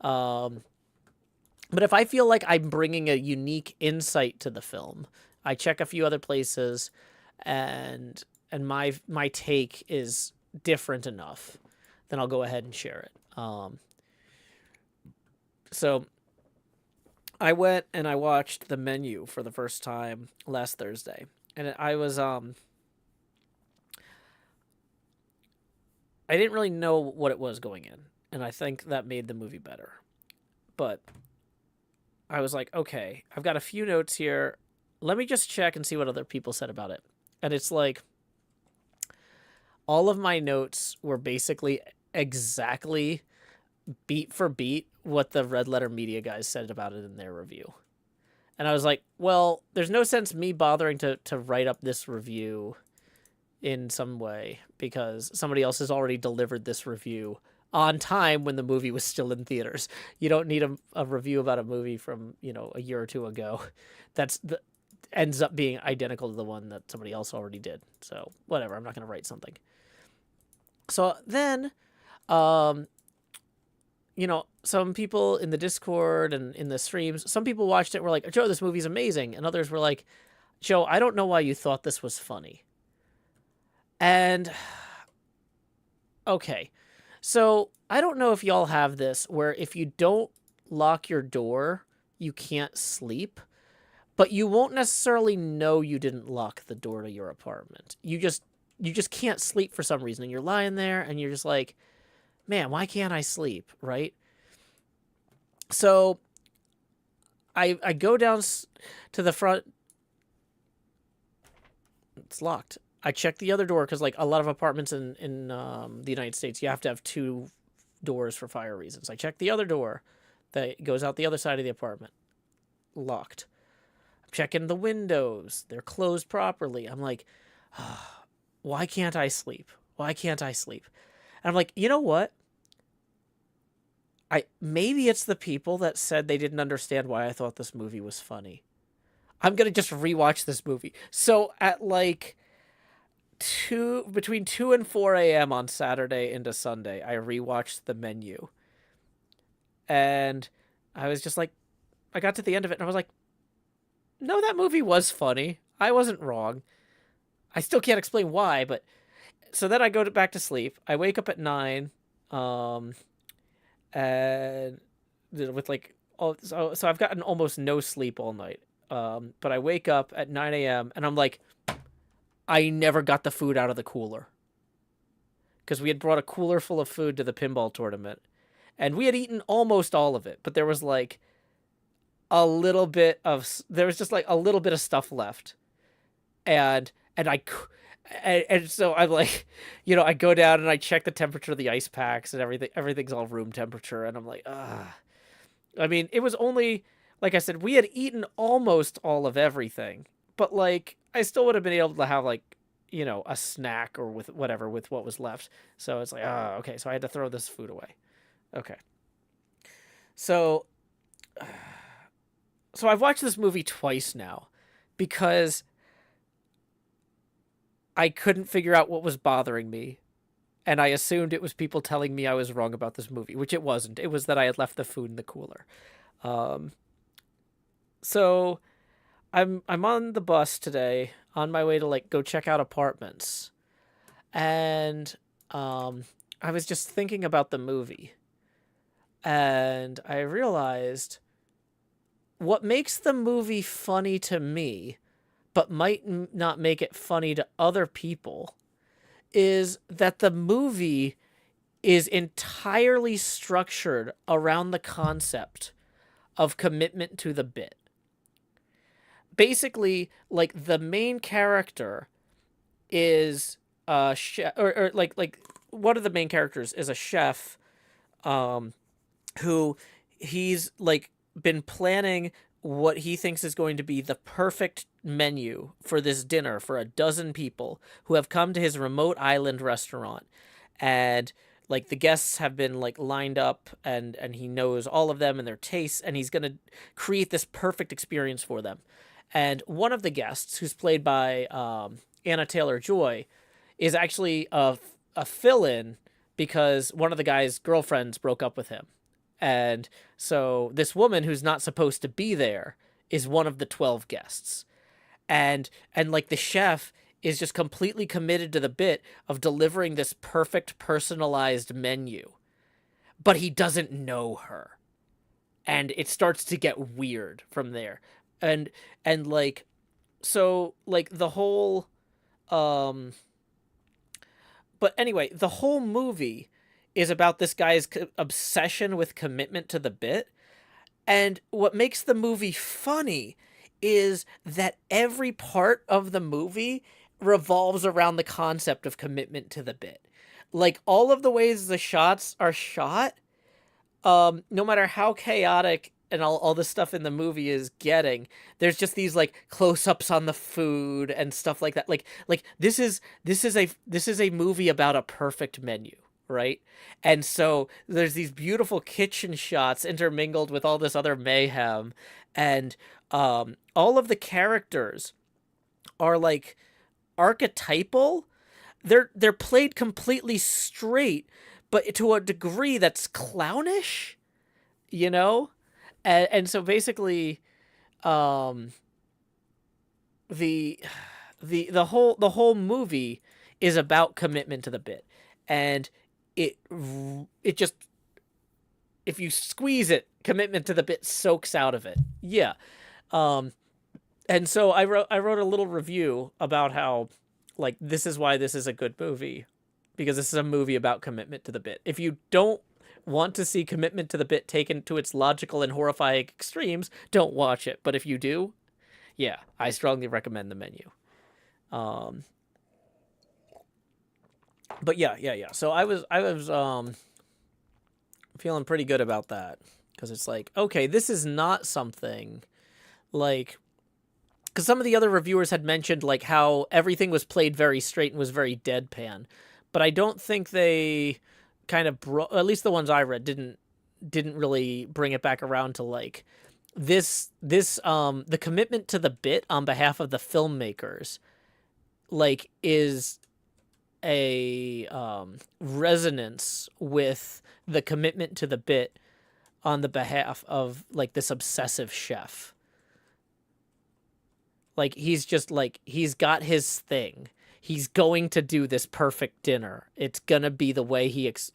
But if I feel like I'm bringing a unique insight to the film, I check a few other places and my take is different enough, then I'll go ahead and share it. So I went and I watched The Menu for the first time last Thursday, and I didn't really know what it was going in, and I think that made the movie better. But I was like, okay, I've got a few notes here. Let me just check and see what other people said about it. And it's like, all of my notes were basically exactly beat for beat what the Red Letter Media guys said about it in their review. And I was like, well, there's no sense me bothering to write up this review in some way because somebody else has already delivered this review on time when the movie was still in theaters. You don't need a review about a movie from, a year or two ago. Ends up being identical to the one that somebody else already did. So whatever, I'm not going to write something. So then, some people in the Discord and in the streams, some people watched it and were like, Joe, this movie's amazing. And others were like, Joe, I don't know why you thought this was funny. And, okay. So I don't know if y'all have this where if you don't lock your door, you can't sleep, but you won't necessarily know you didn't lock the door to your apartment. You just can't sleep for some reason. And you're lying there and you're just like, man, why can't I sleep? Right? So I go down to the front. It's locked. I check the other door because like a lot of apartments in the United States, you have to have 2 doors for fire reasons. I check the other door that goes out the other side of the apartment. Locked. I'm checking the windows. They're closed properly. I'm like, why can't I sleep? Why can't I sleep? And I'm like, you know what? Maybe it's the people that said they didn't understand why I thought this movie was funny. I'm going to just rewatch this movie. So at like between 2 and 4 a.m. on Saturday into Sunday, I rewatched The Menu. And I was just like, I got to the end of it and I was like, no, that movie was funny. I wasn't wrong. I still can't explain why, but so then I go back to sleep. I wake up at 9, and with like, so I've gotten almost no sleep all night. But I wake up at 9 a.m. and I'm like, I never got the food out of the cooler. Because we had brought a cooler full of food to the pinball tournament. And we had eaten almost all of it, but there was like there was just like a little bit of stuff left. And so I'm like, I go down and I check the temperature of the ice packs and everything's all room temperature. And I'm like, I mean, it was only, like I said, we had eaten almost all of everything, but like, I still would have been able to have like, a snack or with whatever, with what was left. So it's like, okay. So I had to throw this food away. Okay. So I've watched this movie twice now because I couldn't figure out what was bothering me. And I assumed it was people telling me I was wrong about this movie, which it wasn't. It was that I had left the food in the cooler. So I'm on the bus today on my way to like go check out apartments. And I was just thinking about the movie. And I realized what makes the movie funny to me, but might not make it funny to other people, is that the movie is entirely structured around the concept of commitment to the bit. Basically, like the main character is a chef, or like one of the main characters is a chef, who he's like been planning what he thinks is going to be the perfect menu for this dinner for a dozen people who have come to his remote island restaurant. And like the guests have been like lined up, and he knows all of them and their tastes, and he's going to create this perfect experience for them. And one of the guests, who's played by Anna Taylor-Joy, is actually a fill-in because one of the guy's girlfriends broke up with him. And so this woman who's not supposed to be there is one of the 12 guests. And like the chef is just completely committed to the bit of delivering this perfect personalized menu. But he doesn't know her. And it starts to get weird from there. And like, so like the whole but anyway, the whole movie is about this guy's obsession with commitment to the bit. And what makes the movie funny is that every part of the movie revolves around the concept of commitment to the bit. Like all of the ways the shots are shot, no matter how chaotic and all the stuff in the movie is getting, there's just these like close-ups on the food and stuff like that. Like this is a movie about a perfect menu, right? And so there's these beautiful kitchen shots intermingled with all this other mayhem, and all of the characters are like archetypal. They're played completely straight, but to a degree that's clownish, you know? And so basically, the whole movie is about commitment to the bit, and it just, if you squeeze it, commitment to the bit soaks out of it. Yeah. And so I wrote a little review about how, like, this is why this is a good movie, because this is a movie about commitment to the bit. If you don't want to see commitment to the bit taken to its logical and horrifying extremes, don't watch it. But if you do, yeah, I strongly recommend the menu. But yeah. So I was feeling pretty good about that, because it's like, okay, this is not something like, because some of the other reviewers had mentioned like how everything was played very straight and was very deadpan, but I don't think they kind of at least the ones I read didn't really bring it back around to like this the commitment to the bit on behalf of the filmmakers like is a resonance with the commitment to the bit on the behalf of like this obsessive chef. Like he's just like, he's got his thing. He's going to do this perfect dinner. It's gonna be the way he it's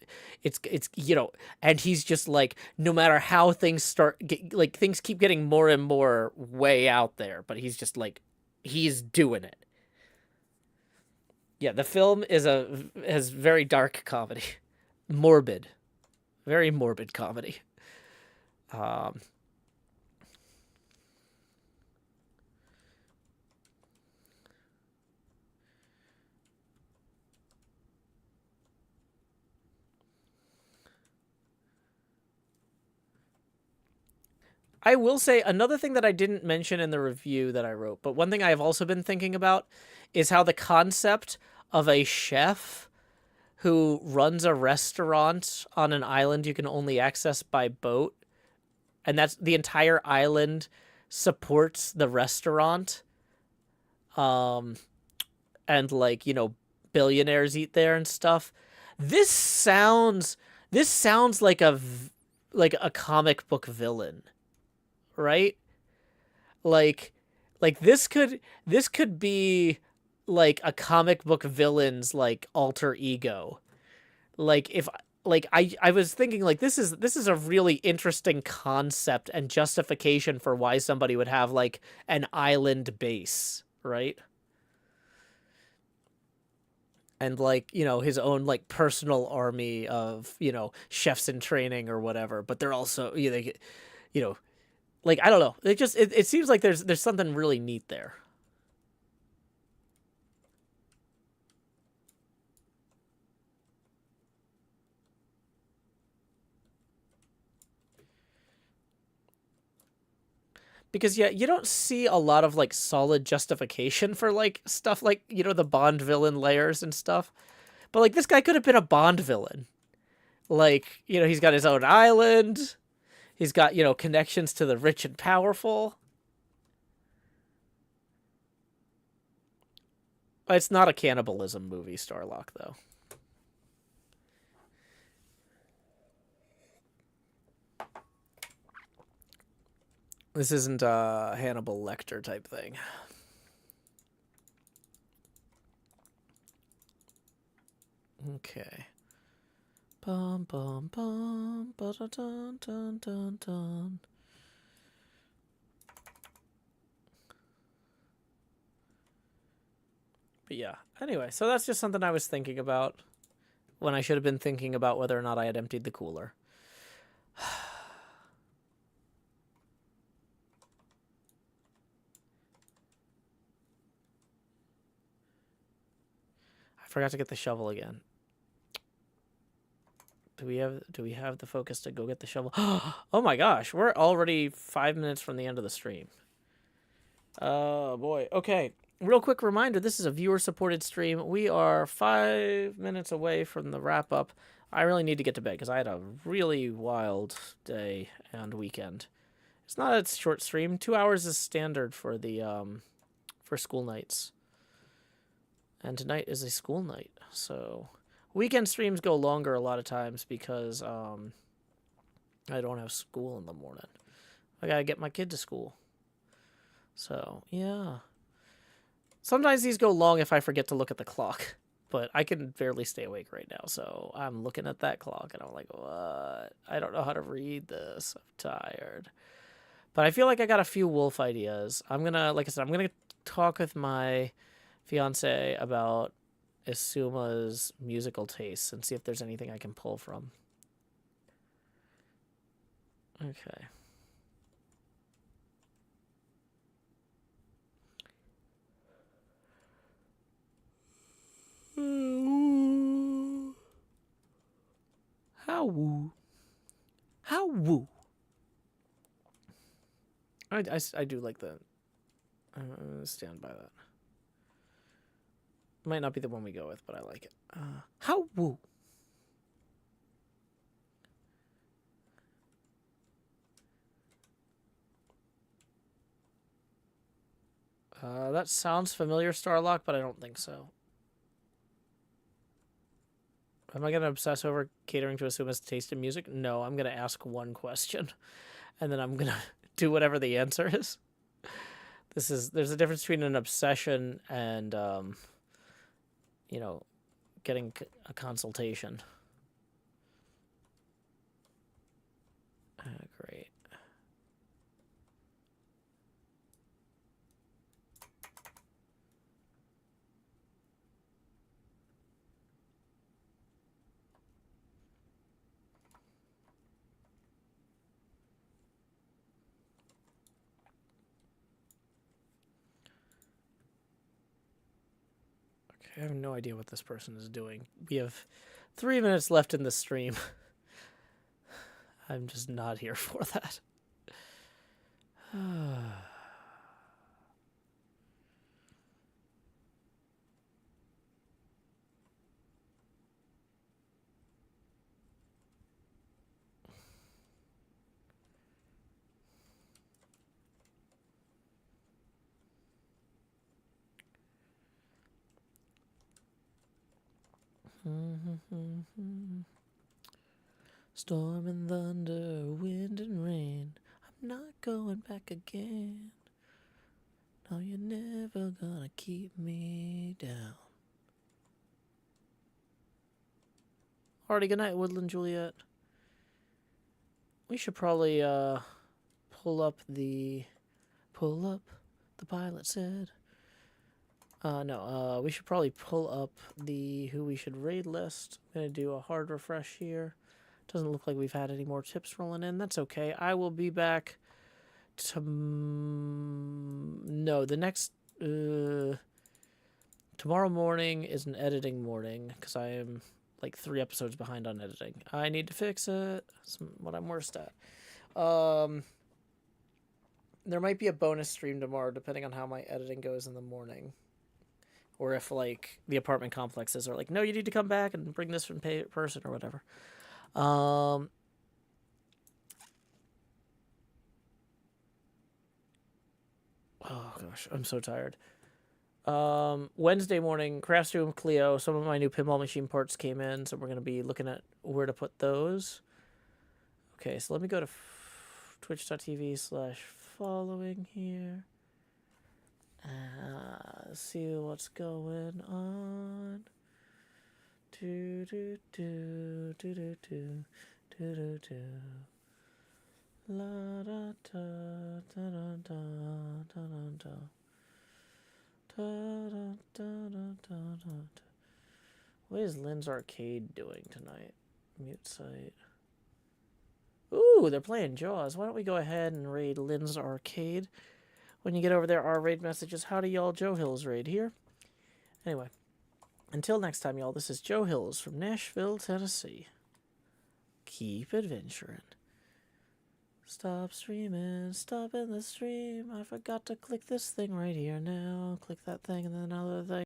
you know, and he's just like, no matter how things like things keep getting more and more way out there, but he's just like, he's doing it. Yeah, the film has very dark comedy, morbid, very morbid comedy. I will say another thing that I didn't mention in the review that I wrote, but one thing I have also been thinking about is how the concept of a chef who runs a restaurant on an island you can only access by boat, and that's the entire island supports the restaurant, and like, you know, billionaires eat there and stuff. This sounds like a comic book villain, right? Like this could be like a comic book villain's like alter ego. Like if like I was thinking like this is a really interesting concept and justification for why somebody would have like an island base, right? and like, you know, his own like personal army of, you know, chefs in training or whatever, but they're also, you know, you know, like, I don't know, it seems like there's something really neat there. Because yeah, you don't see a lot of like solid justification for like stuff like, you know, the Bond villain layers and stuff. But like this guy could have been a Bond villain. Like, you know, he's got his own island. He's got, you know, connections to the rich and powerful. It's not a cannibalism movie, Starlock, though. This isn't a Hannibal Lecter type thing. Okay. Bum bum bum ba da dun dun dun dun. But yeah. Anyway, so that's just something I was thinking about when I should have been thinking about whether or not I had emptied the cooler. I forgot to get the shovel again. Do we have the focus to go get the shovel? Oh my gosh, we're already 5 minutes from the end of the stream. Oh boy. Okay. Real quick reminder, this is a viewer-supported stream. We are 5 minutes away from the wrap-up. I really need to get to bed because I had a really wild day and weekend. It's not a short stream. 2 hours is standard for the for school nights. And tonight is a school night, so weekend streams go longer a lot of times because I don't have school in the morning. I gotta get my kid to school. So, yeah. Sometimes these go long if I forget to look at the clock, but I can barely stay awake right now, so I'm looking at that clock, and I'm like, what? I don't know how to read this. I'm tired. But I feel like I got a few Woolf ideas. I'm gonna, like I said, I'm gonna talk with my fiance about Isuma's musical tastes and see if there's anything I can pull from. Okay. How woo. How woo. I do like that. Stand by that. Might not be the one we go with, but I like it. How woo. That sounds familiar, Starlock, but I don't think so. Am I going to obsess over catering to Asuma's taste in music? No, I'm going to ask one question, and then I'm going to do whatever the answer is. There's a difference between an obsession and, you know, getting a consultation. Great. I have no idea what this person is doing. We have 3 minutes left in the stream. I'm just not here for that. Storm and thunder, wind and rain. I'm not going back again. No, you're never gonna keep me down. Alrighty, good night, Woodland Juliet. We should probably pull up, the pilot said. No, we should probably pull up the who we should raid list. I'm going to do a hard refresh here. Doesn't look like we've had any more tips rolling in. That's okay. I will be back no, the next... tomorrow morning is an editing morning because I am like 3 episodes behind on editing. I need to fix it. That's what I'm worst at. There might be a bonus stream tomorrow depending on how my editing goes in the morning. Or if, like, the apartment complexes are like, no, you need to come back and bring this from person or whatever. Oh, gosh, I'm so tired. Wednesday morning, Craft Room Clio, some of my new pinball machine parts came in, so we're going to be looking at where to put those. Okay, so let me go to twitch.tv/following here. See what's going on. Do do do do do do do do do. La da da da da da da da da da da da. What is Lynn's Arcade doing tonight? Mute site. Ooh, they're playing Jaws. Why don't we go ahead and raid Lynn's Arcade? When you get over there, our raid messages, how do y'all Joe Hills raid here? Anyway, until next time, y'all, this is Joe Hills from Nashville, Tennessee. Keep adventuring. Stop streaming, stop in the stream. I forgot to click this thing right here now. Click that thing and then another thing.